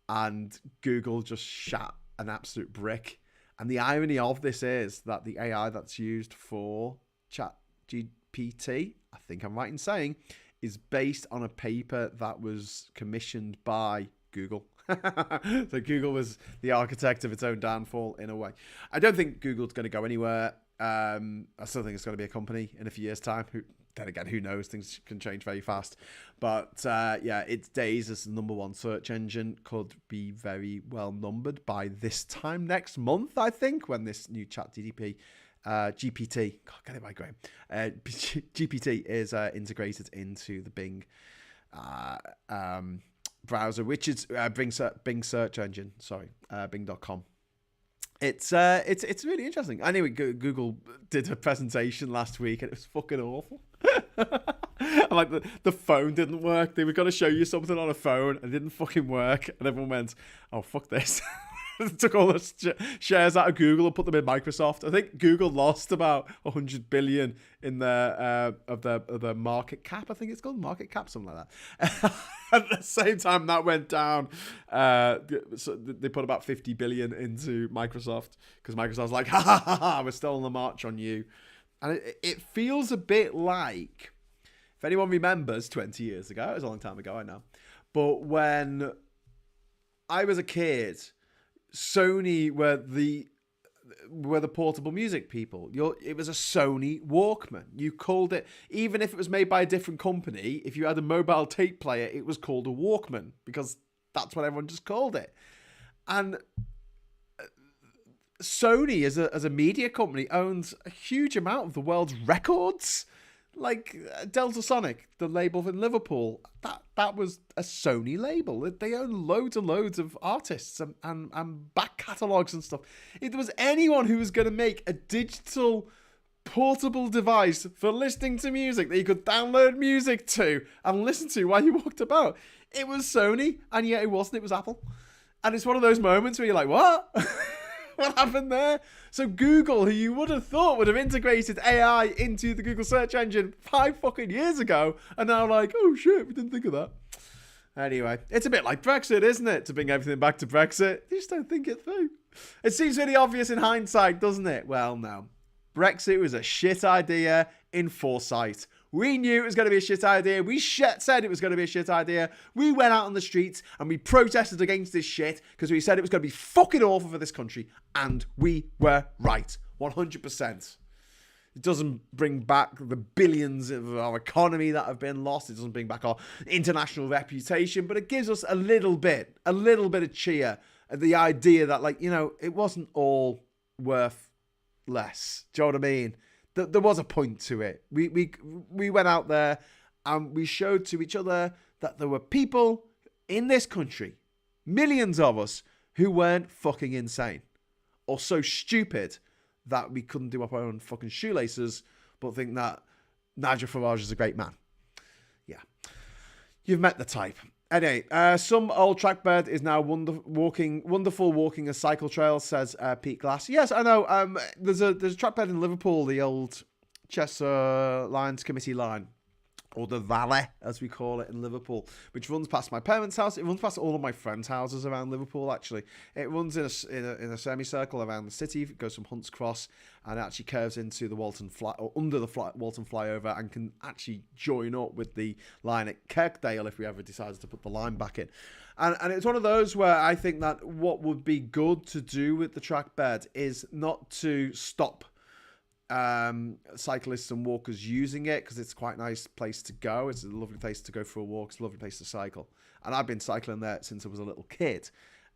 Speaker 1: And Google just shat an absolute brick. And the irony of this is that the AI that's used for Chat GPT, I think I'm right in saying, is based on a paper that was commissioned by Google. So Google was the architect of its own downfall in a way. I don't think Google's going to go anywhere. I still think it's going to be a company in a few years' time. Then again, who knows? Things can change very fast. But its days as the number one search engine could be very well numbered by this time next month, I think, when this new Chat GPT, God, get it by Graham, GPT is integrated into the Bing browser, which is Bing search engine. Sorry, Bing.com. It's really interesting. Anyway, Google did a presentation last week, and it was fucking awful. And like the phone didn't work. They were going to show you something on a phone, and it didn't fucking work. And everyone went, "Oh, fuck this." Took all the shares out of Google and put them in Microsoft. I think Google lost about 100 billion in their of their market cap. I think it's called market cap, something like that. At the same time, that went down. So they put about 50 billion into Microsoft because Microsoft's like, ha, we're still on the march on you. And it feels a bit like, if anyone remembers 20 years ago, it was a long time ago, I know, but when I was a kid, Sony were the portable music people. It was a Sony Walkman. You called it, even if it was made by a different company, if you had a mobile tape player, it was called a Walkman because that's what everyone just called it. And Sony, as a media company, owns a huge amount of the world's records. Like Delta Sonic, the label in Liverpool, that was a Sony label. They own loads and loads of artists and back catalogs and stuff. If there was anyone who was going to make a digital portable device for listening to music that you could download music to and listen to while you walked about, it was Sony, and yet it wasn't. It was Apple. And it's one of those moments where you're like, what? What happened there? So Google, who you would have thought would have integrated AI into the Google search engine 5 fucking years ago, are now like, oh shit, we didn't think of that. Anyway, it's a bit like Brexit, isn't it? To bring everything back to Brexit. You just don't think it through. It seems really obvious in hindsight, doesn't it? Well, no. Brexit was a shit idea in foresight. We knew it was going to be a shit idea. We said it was going to be a shit idea. We went out on the streets and we protested against this shit because we said it was going to be fucking awful for this country. And we were right. 100%. It doesn't bring back the billions of our economy that have been lost. It doesn't bring back our international reputation. But it gives us a little bit of cheer at the idea that, like, it wasn't all worth less. Do you know what I mean? There was a point to it. We went out there and we showed to each other that there were people in this country, millions of us, who weren't fucking insane or so stupid that we couldn't do up our own fucking shoelaces, but think that Nigel Farage is a great man. Yeah. You've met the type. Anyway, some old trackbed is now wonderful walking a cycle trail, says Pete Glass. Yes, I know. There's a trackbed in Liverpool, the old Cheshire Lines Committee line, or the Valley, as we call it in Liverpool, which runs past my parents' house. It runs past all of my friends' houses around Liverpool, actually. It runs in a semicircle around the city. It goes from Hunts Cross and actually curves into the under the Walton flyover, and can actually join up with the line at Kirkdale if we ever decided to put the line back in. And it's one of those where I think that what would be good to do with the track bed is not to stop cyclists and walkers using it, because it's quite a nice place to go. It's a lovely place to go for a walk. It's a lovely place to cycle, and I've been cycling there since I was a little kid,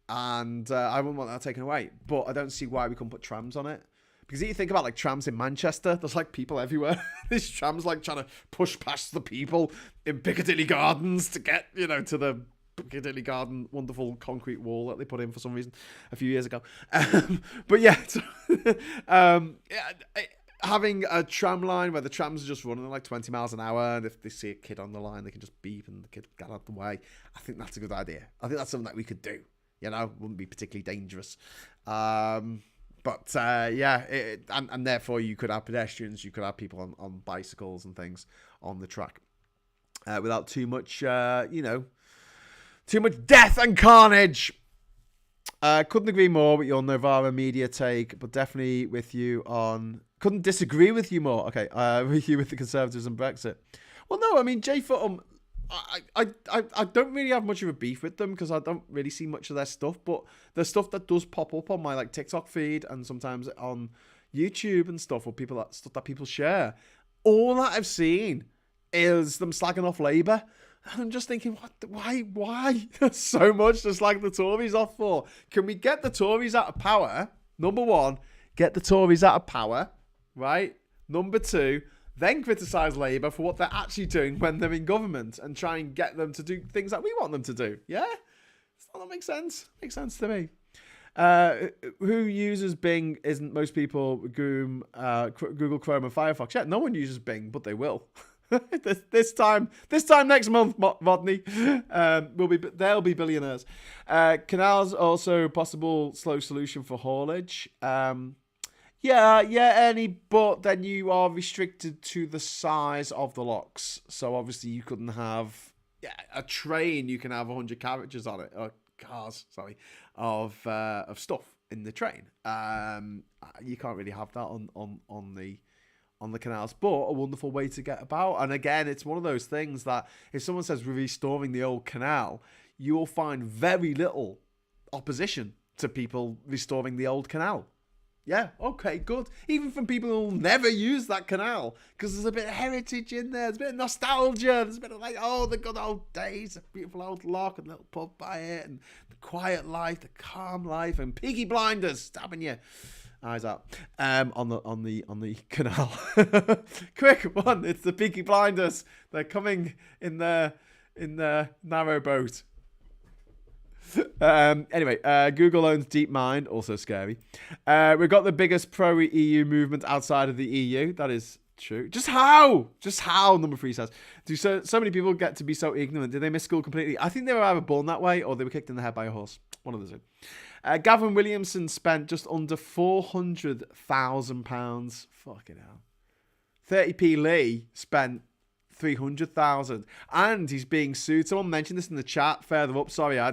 Speaker 1: and I wouldn't want that taken away. But I don't see why we couldn't put trams on it, because if you think about like trams in Manchester, there's like people everywhere. These trams like trying to push past the people in Piccadilly Gardens to get, you know, to the Piccadilly Garden wonderful concrete wall that they put in for some reason a few years ago. But yeah, having a tram line where the trams are just running like 20 miles an hour, and if they see a kid on the line, they can just beep and the kid get out of the way. I think that's a good idea. I think that's something that we could do. You know, wouldn't be particularly dangerous. And therefore you could have pedestrians, you could have people on bicycles and things on the track without too much, too much death and carnage. Couldn't agree more with your Novara media take, but definitely with you on... Couldn't disagree with you more. Okay, with you with the Conservatives and Brexit. Well, no, I mean, Jay Footham, I don't really have much of a beef with them, because I don't really see much of their stuff, but the stuff that does pop up on my like TikTok feed and sometimes on YouTube and stuff, or stuff that people share, all that I've seen is them slagging off Labour. And I'm just thinking, why so much to slag the Tories off for? Can we get the Tories out of power? Number one, get the Tories out of power, right? Number two, then criticise Labour for what they're actually doing when they're in government, and try and get them to do things that we want them to do. Yeah? Does that make sense? Makes sense to me. Who uses Bing? Isn't most people Google Chrome and Firefox? Yeah, no one uses Bing, but they will. this time next month, Rodney, they'll be billionaires. Canals also possible slow solution for haulage. Any, but then you are restricted to the size of the locks. So obviously you couldn't have a train. You can have 100 carriages on it, or cars, sorry, of stuff in the train. You can't really have that on the canals, but a wonderful way to get about. And again, it's one of those things that if someone says we're restoring the old canal, you will find very little opposition to people restoring the old canal. Yeah, okay, good. Even from people who will never use that canal, because there's a bit of heritage in there, there's a bit of nostalgia, there's a bit of like, oh, the good old days, a beautiful old lock and little pub by it, and the quiet life, the calm life, and Peaky Blinders stabbing you eyes out on the canal. Quick one, it's the Peaky Blinders. They're coming in their narrow boat. Anyway, Google owns DeepMind, also scary. We've got the biggest pro-EU movement outside of the EU. That is true. Just how? Number 3 says. Do so many people get to be so ignorant? Did they miss school completely? I think they were either born that way or they were kicked in the head by a horse. One of the two. Gavin Williamson spent just under £400,000. Fucking hell. 30p Lee spent 300,000, and he's being sued. Someone mentioned this in the chat further up. Sorry, I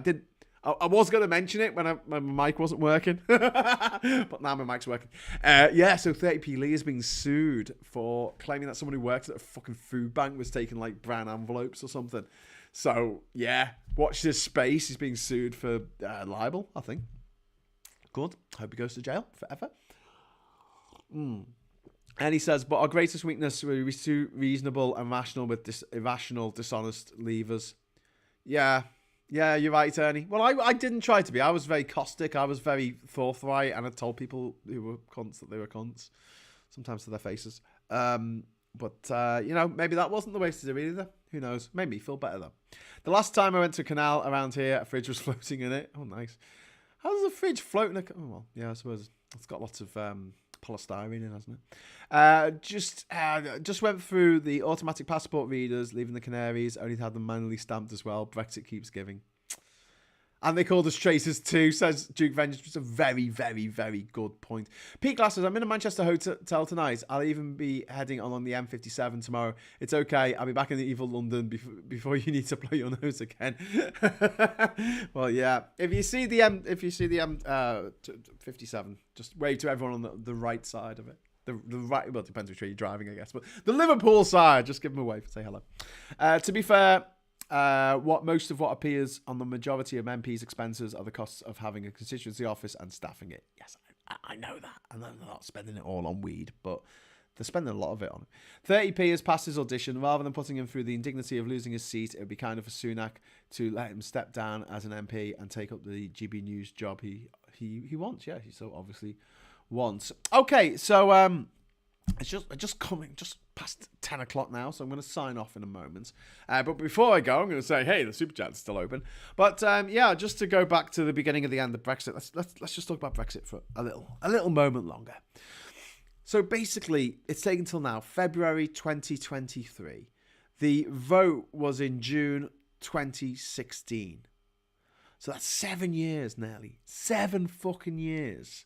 Speaker 1: was going to mention it when my mic wasn't working, but now my mic's working. So 30p Lee is being sued for claiming that someone who works at a fucking food bank was taking like brown envelopes or something. So yeah, watch this space. He's being sued for libel, I think. Good. Hope he goes to jail forever. And he says, but our greatest weakness was too reasonable and rational with irrational, dishonest leavers. Yeah, you're right, Ernie. Well, I didn't try to be. I was very caustic. I was very forthright, and I told people who were cunts that they were cunts, sometimes to their faces. But maybe that wasn't the way to do it either. Who knows? Made me feel better, though. The last time I went to a canal around here, a fridge was floating in it. Oh, nice. How does a fridge float in a... Oh, well, yeah, I suppose it's got lots of polystyrene in, hasn't it? Just went through the automatic passport readers, leaving the Canaries. Only had them manually stamped as well. Brexit keeps giving. And they called us traitors too, says Duke Vengeance. It's a very, very, very good point. Pete Glasses, I'm in a Manchester hotel tonight. I'll even be heading along the M57 tomorrow. It's okay. I'll be back in the evil London before you need to blow your nose again. Well, yeah. If you see the M57, just wave to everyone on the right side of it. The right, well, it depends which way you're driving, I guess. But the Liverpool side, just give them a wave, say hello. To be fair, most of what appears on the majority of MPs' expenses are the costs of having a constituency office and staffing it. Yes, I know that. And they're not spending it all on weed, but they're spending a lot of it on it. 30p has passed his audition. Rather than putting him through the indignity of losing his seat, it would be kind of for Sunak to let him step down as an MP and take up the GB News job he wants. Yeah, he so obviously wants. Okay, so it's just past 10 o'clock now, so I'm going to sign off in a moment. But before I go, I'm going to say, hey, the super chat's still open. But yeah, just to go back to the beginning of the end of Brexit, let's just talk about Brexit for a little moment longer. So basically, it's taken till now, February 2023. The vote was in June 2016. So that's 7 years nearly. 7 fucking years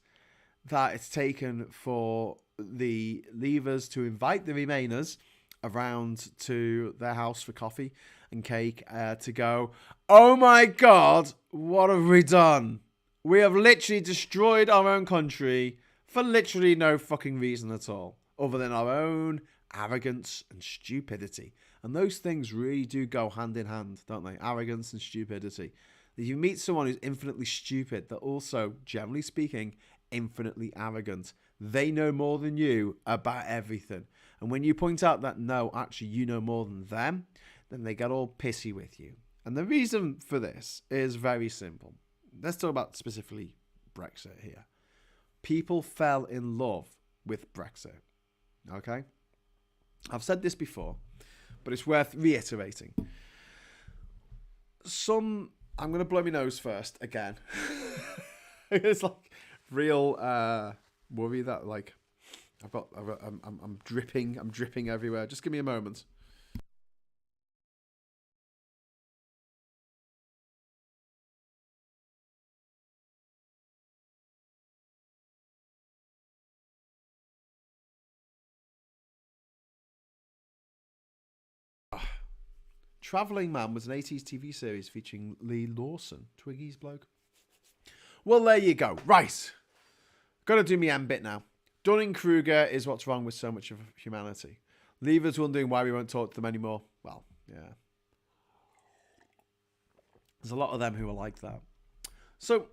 Speaker 1: that it's taken for the Leavers to invite the Remainers around to their house for coffee and cake to go, oh my God, what have we done? We have literally destroyed our own country for literally no fucking reason at all, other than our own arrogance and stupidity. And those things really do go hand in hand, don't they? Arrogance and stupidity. If you meet someone who's infinitely stupid, they're also, generally speaking, infinitely arrogant. They know more than you about everything. And when you point out that, no, actually, you know more than them, then they get all pissy with you. And the reason for this is very simple. Let's talk about specifically Brexit here. People fell in love with Brexit. Okay? I've said this before, but it's worth reiterating. I'm going to blow my nose first again. It's like real worry that like I'm dripping everywhere. Just give me a moment. Travelling Man was an 80s TV series featuring Lee Lawson, Twiggy's bloke. Well, there you go. Right. Got to do me M bit now. Dunning-Kruger is what's wrong with so much of humanity. Leavers wondering why we won't talk to them anymore. Well, yeah. There's a lot of them who are like that. So,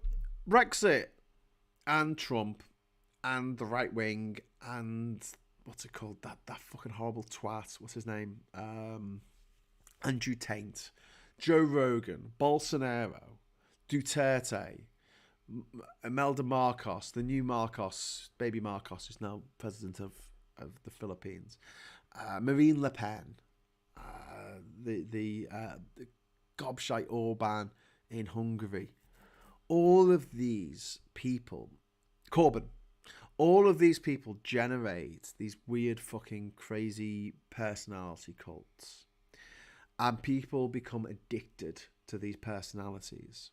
Speaker 1: Brexit and Trump and the right wing and what's it called? That fucking horrible twat. What's his name? Andrew Tate, Joe Rogan, Bolsonaro, Duterte, Imelda Marcos, the new Marcos, baby Marcos, who's now president of the Philippines, Marine Le Pen, the gobshite Orban in Hungary. All of these people, Corbyn, all of these people generate these weird fucking crazy personality cults. And people become addicted to these personalities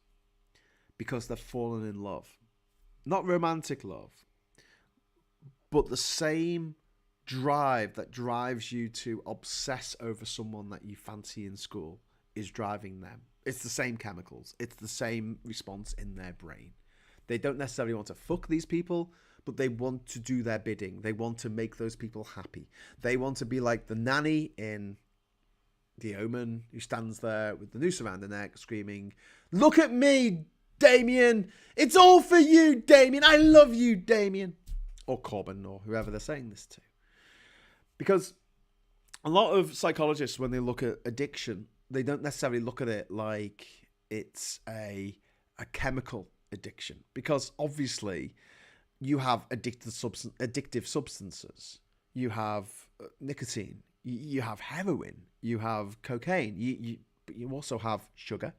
Speaker 1: because they've fallen in love. Not romantic love, but the same drive that drives you to obsess over someone that you fancy in school is driving them. It's the same chemicals. It's the same response in their brain. They don't necessarily want to fuck these people, but they want to do their bidding. They want to make those people happy. They want to be like the nanny in The Omen, who stands there with the noose around her neck screaming, look at me, Damien. It's all for you, Damien. I love you, Damien. Or Corbyn, or whoever they're saying this to. Because a lot of psychologists, when they look at addiction, they don't necessarily look at it like it's a chemical addiction. Because obviously you have addictive substances. You have nicotine. You have heroin. You have cocaine. You also have sugar.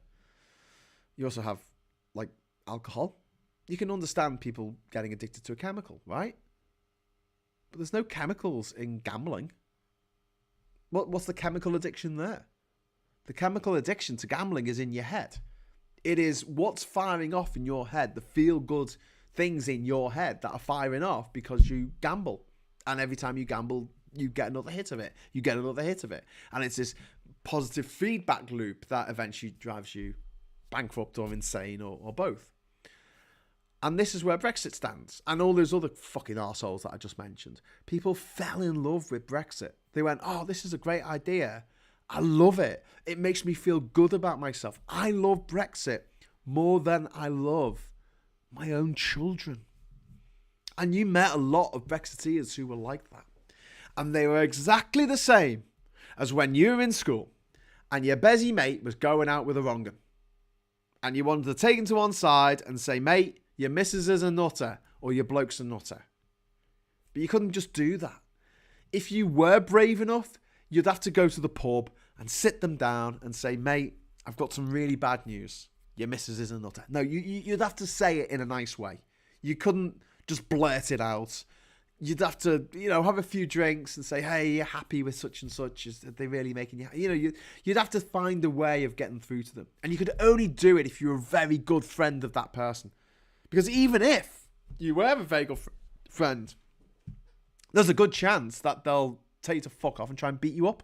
Speaker 1: You also have, like, alcohol. You can understand people getting addicted to a chemical, right? But there's no chemicals in gambling. What's the chemical addiction there? The chemical addiction to gambling is in your head. It is what's firing off in your head, the feel-good things in your head that are firing off because you gamble. And every time you gamble, you get another hit of it. You get another hit of it. And it's this positive feedback loop that eventually drives you bankrupt or insane or both. And this is where Brexit stands. And all those other fucking arseholes that I just mentioned. People fell in love with Brexit. They went, oh, this is a great idea. I love it. It makes me feel good about myself. I love Brexit more than I love my own children. And you met a lot of Brexiteers who were like that. And they were exactly the same as when you were in school and your busy mate was going out with a wrong 'un. And you wanted to take him to one side and say, mate, your missus is a nutter or your bloke's a nutter. But you couldn't just do that. If you were brave enough, you'd have to go to the pub and sit them down and say, mate, I've got some really bad news. Your missus is a nutter. No, you'd have to say it in a nice way. You couldn't just blurt it out. You'd have to, have a few drinks and say, hey, you're happy with such and such. Are they really making you happy? You'd have to find a way of getting through to them. And you could only do it if you're a very good friend of that person. Because even if you were a very good friend, there's a good chance that they'll tell you to fuck off and try and beat you up.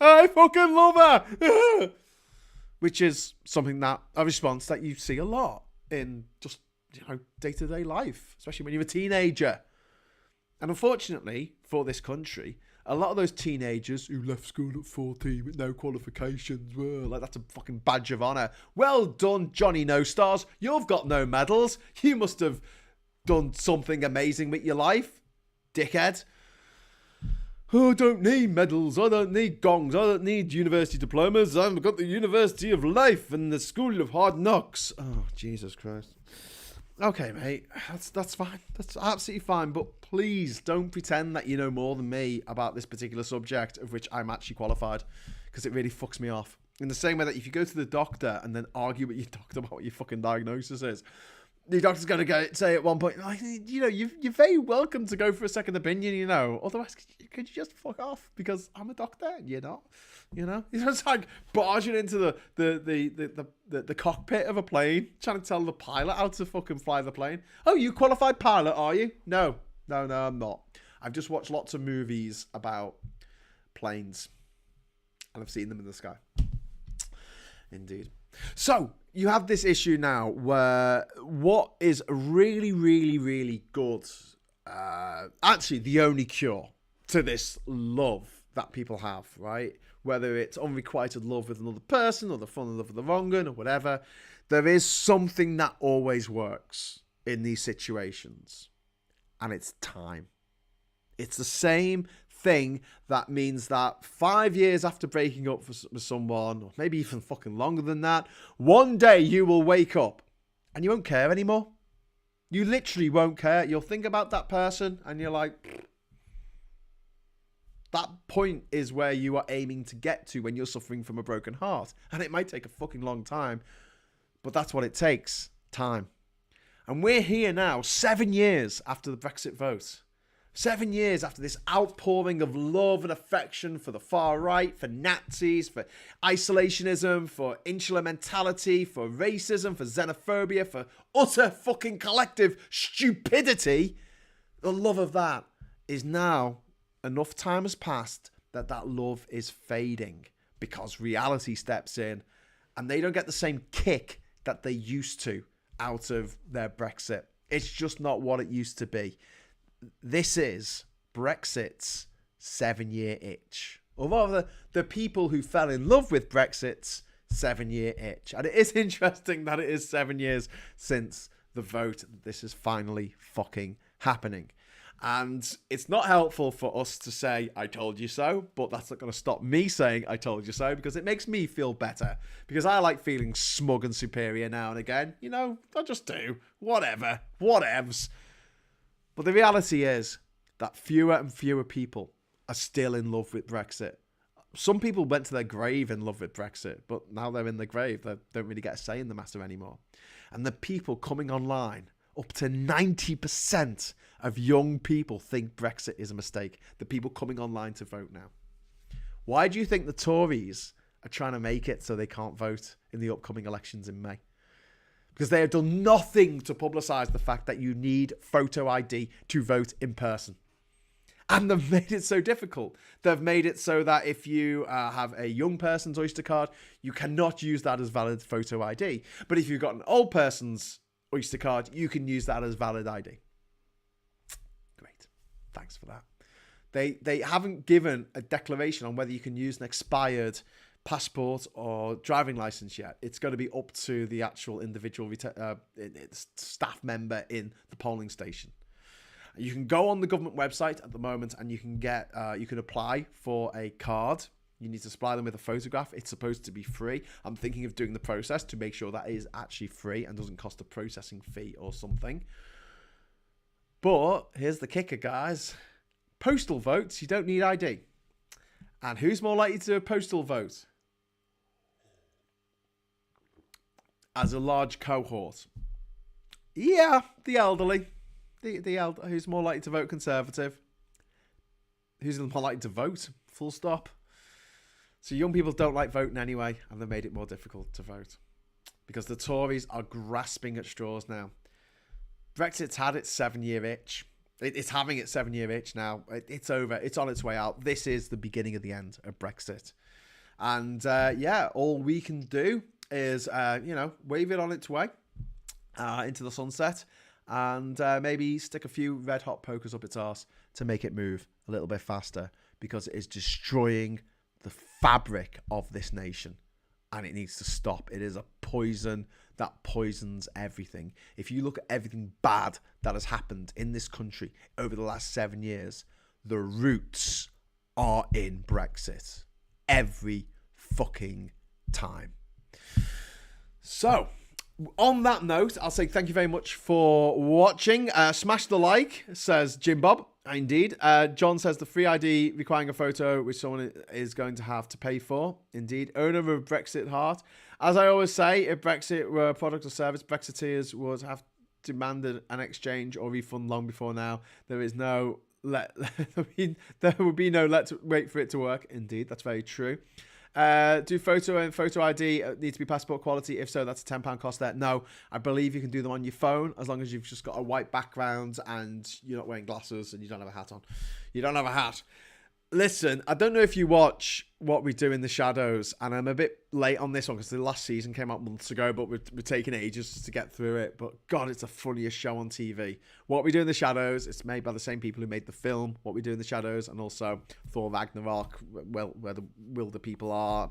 Speaker 1: I fucking love her! Which is something a response that you see a lot in just, day-to-day life, especially when you're a teenager. And unfortunately, for this country, a lot of those teenagers who left school at 14 with no qualifications, like that's a fucking badge of honour. Well done, Johnny No Stars. You've got no medals. You must have done something amazing with your life, dickhead. Oh, I don't need medals. I don't need gongs. I don't need university diplomas. I've got the University of Life and the School of Hard Knocks. Oh, Jesus Christ. Okay, mate. That's fine. That's absolutely fine. But please don't pretend that you know more than me about this particular subject of which I'm actually qualified, because it really fucks me off. In the same way that if you go to the doctor and then argue with your doctor about what your fucking diagnosis is, the doctor's going to say at one point, you're very welcome to go for a second opinion, Otherwise, could you just fuck off? Because I'm a doctor and you're not, It's just like barging into the cockpit of a plane, trying to tell the pilot how to fucking fly the plane. Oh, you qualified pilot, are you? No, I'm not. I've just watched lots of movies about planes and I've seen them in the sky. Indeed. So, you have this issue now where what is really, really, really good, actually the only cure to this love that people have, right? Whether it's unrequited love with another person or the fun love with the wrong one or whatever, there is something that always works in these situations, and it's time. It's the same thing that means that 5 years after breaking up with someone, or maybe even fucking longer than that, one day you will wake up and you won't care anymore. You literally won't care. You'll think about that person and you're like, that point is where you are aiming to get to when you're suffering from a broken heart. And it might take a fucking long time, but that's what it takes, time. And we're here now, 7 years after the Brexit vote. 7 years after this outpouring of love and affection for the far right, for Nazis, for isolationism, for insular mentality, for racism, for xenophobia, for utter fucking collective stupidity, the love of that is now, enough time has passed that love is fading because reality steps in and they don't get the same kick that they used to out of their Brexit. It's just not what it used to be. This is Brexit's 7-year itch. Or rather, the people who fell in love with Brexit's 7-year itch. And it is interesting that it is 7 years since the vote. This is finally fucking happening. And it's not helpful for us to say, I told you so, but that's not going to stop me saying, I told you so, because it makes me feel better. Because I like feeling smug and superior now and again. I just do. Whatever. Whatevs. But the reality is that fewer and fewer people are still in love with Brexit. Some people went to their grave in love with Brexit, but now they're in the grave. They don't really get a say in the matter anymore. And the people coming online, up to 90% of young people think Brexit is a mistake. The people coming online to vote now. Why do you think the Tories are trying to make it so they can't vote in the upcoming elections in May? because they have done nothing to publicize the fact that you need photo ID to vote in person. And they've made it so difficult. They've made it so that if you have a young person's Oyster card, you cannot use that as valid photo ID. But if you've got an old person's Oyster card, you can use that as valid ID. Great. Thanks for that. They haven't given a declaration on whether you can use an expired passport or driving license yet. It's going to be up to the actual individual staff member in the polling station. You can go on the government website at the moment and you can get you can apply for a card. You need to supply them with a photograph. It's supposed to be free. I'm thinking of doing the process to make sure that it is actually free and doesn't cost a processing fee or something. But here's the kicker, guys. Postal votes, you don't need ID. And who's more likely to do a postal vote? As a large cohort. Yeah, the elderly. Who's more likely to vote Conservative? Who's more likely to vote? Full stop. So young people don't like voting anyway, and they've made it more difficult to vote. Because the Tories are grasping at straws now. Brexit's had its 7-year itch. It's having its 7-year itch now. It's over. It's on its way out. This is the beginning of the end of Brexit. And all we can do is, wave it on its way into the sunset. And maybe stick a few red hot pokers up its arse to make it move a little bit faster, because it is destroying the fabric of this nation and it needs to stop. It is a poison that poisons everything. If you look at everything bad that has happened in this country over the last 7 years, the roots are in Brexit every fucking time. So, on that note, I'll say thank you very much for watching. Smash the like, says Jim Bob. Indeed. John says the free ID requiring a photo, which someone is going to have to pay for. Indeed. Owner of a Brexit heart. As I always say, if Brexit were a product or service, Brexiteers would have demanded an exchange or refund long before now. There is no there would be no let's wait for it to work. Indeed, that's very true. Do photo and photo ID need to be passport quality? If so, that's a £10 cost there. No, I believe you can do them on your phone as long as you've just got a white background and you're not wearing glasses and you don't have a hat on. You don't have a hat. Listen, I don't know if you watch What We Do in the Shadows, and I'm a bit late on this one because the last season came out months ago, but we're taking ages to get through it. But God, it's the funniest show on TV. What We Do in the Shadows, it's made by the same people who made the film What We Do in the Shadows, and also Thor Ragnarok, Where the Wilder People Are,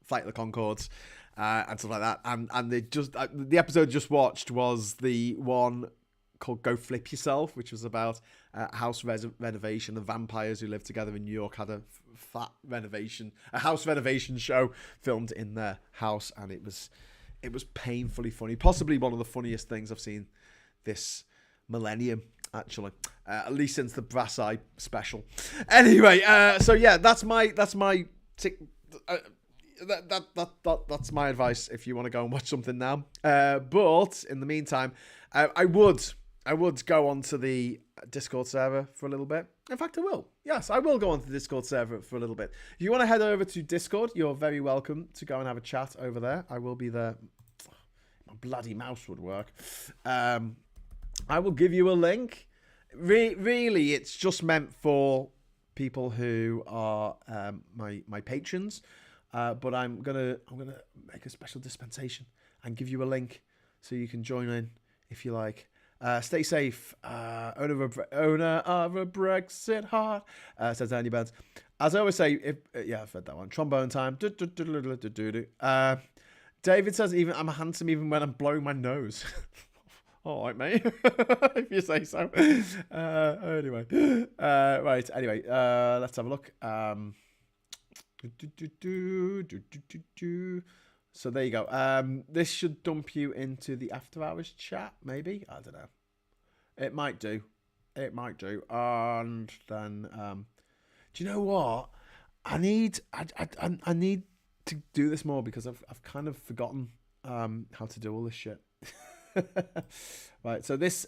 Speaker 1: Flight of the Conchords, and stuff like that. And they just the episode I just watched was the one called Go Flip Yourself, which was about house renovation. The vampires who lived together in New York had a house renovation show filmed in their house, and it was painfully funny. Possibly one of the funniest things I've seen this millennium, actually, at least since the Brass Eye special. Anyway, so yeah, that's my that's my advice if you want to go and watch something now. But in the meantime, I would go onto the Discord server for a little bit. In fact, I will. Yes, I will go onto the Discord server for a little bit. If you want to head over to Discord, you're very welcome to go and have a chat over there. I will be there. My bloody mouse would work. I will give you a link. Really, it's just meant for people who are my patrons. But I'm gonna make a special dispensation and give you a link so you can join in if you like. Stay safe. Owner of a Brexit heart, says Andy Burns. As I always say, I've read that one. Trombone time. David says, I'm handsome even when I'm blowing my nose. All right, mate. If you say so. Anyway. Right. Anyway, let's have a look. So there you go. This should dump you into the after hours chat, maybe. I don't know. It might do. And then, do you know what? I need to do this more because I've kind of forgotten how to do all this shit. Right. So this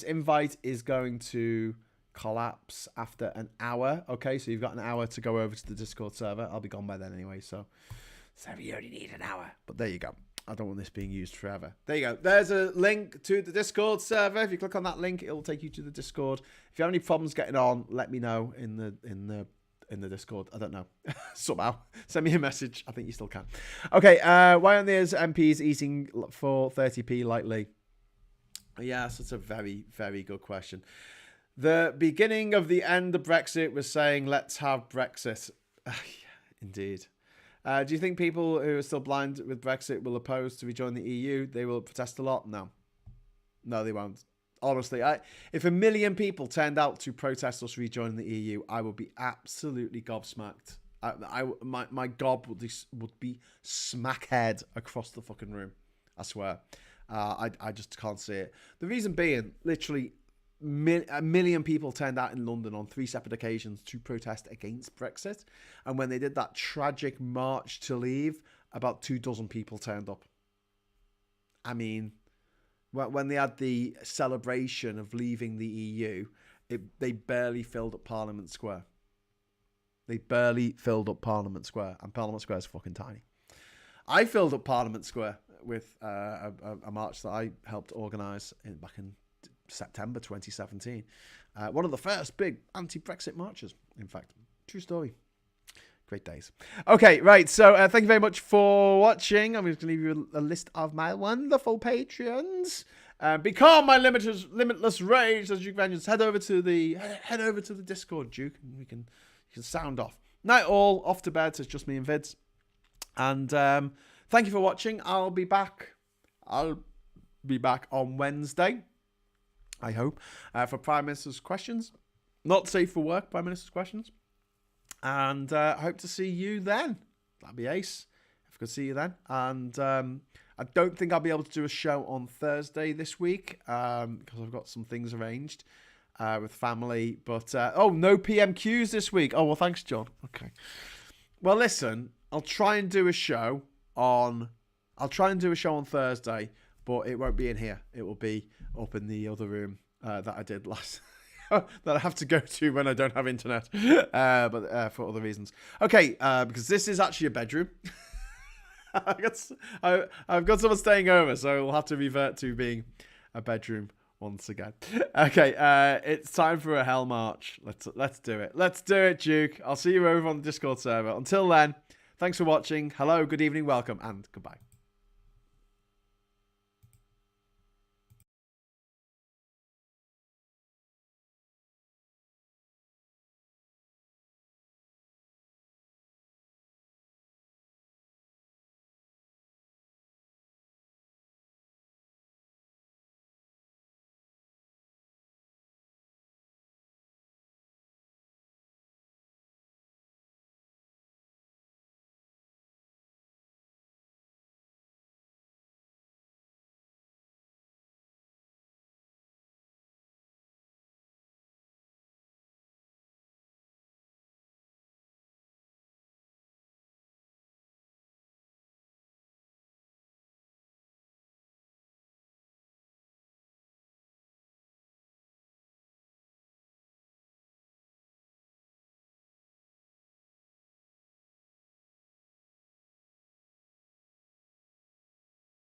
Speaker 1: invite is going to collapse after an hour. Okay. So you've got an hour to go over to the Discord server. I'll be gone by then anyway. So you only need an hour, but there you go. I don't want this being used forever. There you go. There's a link to the Discord server. If you click on that link, it'll take you to the Discord. If you have any problems getting on, let me know in the Discord. I don't know. Somehow. Send me a message. I think you still can. Okay, why aren't these MPs eating for 30p lightly? Yes, that's a very, very good question. The beginning of the end of Brexit was saying, let's have Brexit. Yeah, indeed. Do you think people who are still blind with Brexit will oppose to rejoin the EU? They will protest a lot? No. No, they won't. Honestly, if 1 million people turned out to protest us rejoining the EU, I would be absolutely gobsmacked. My gob would be smackhead across the fucking room. I swear. I just can't see it. The reason being, literally, 1 million people turned out in London on 3 separate occasions to protest against Brexit. And when they did that tragic march to leave, about 24 people turned up. I mean, when they had the celebration of leaving the EU, they barely filled up Parliament Square. They barely filled up Parliament Square. And Parliament Square is fucking tiny. I filled up Parliament Square with a march that I helped organise back in September 2017. One of the first big anti-Brexit marches, in fact. True story. Great days. Okay, right. So thank you very much for watching. I'm just going to leave you a list of my wonderful Patreons. Become my limitless rage as Duke Vengeance. Head over to the Discord, Duke, and you can sound off. Night all. Off to bed. So it's just me and Vids. And thank you for watching. I'll be back on Wednesday, I hope, for Prime Minister's questions. Not safe for work, Prime Minister's questions. And I hope to see you then. That'd be ace if I could see you then. And I don't think I'll be able to do a show on Thursday this week because I've got some things arranged with family. But, no PMQs this week. Oh, well, thanks, John. Okay. Well, listen, I'll try and do a show on Thursday, but it won't be in here. It will be up in the other room that I did last that I have to go to when I don't have internet, but for other reasons. Okay, because this is actually a bedroom. I've got someone staying over, so we'll have to revert to being a bedroom once again. Okay, it's time for a hell march. Let's do it. Let's do it, Duke. I'll see you over on the Discord server. Until then, thanks for watching. Hello, good evening, welcome, and goodbye.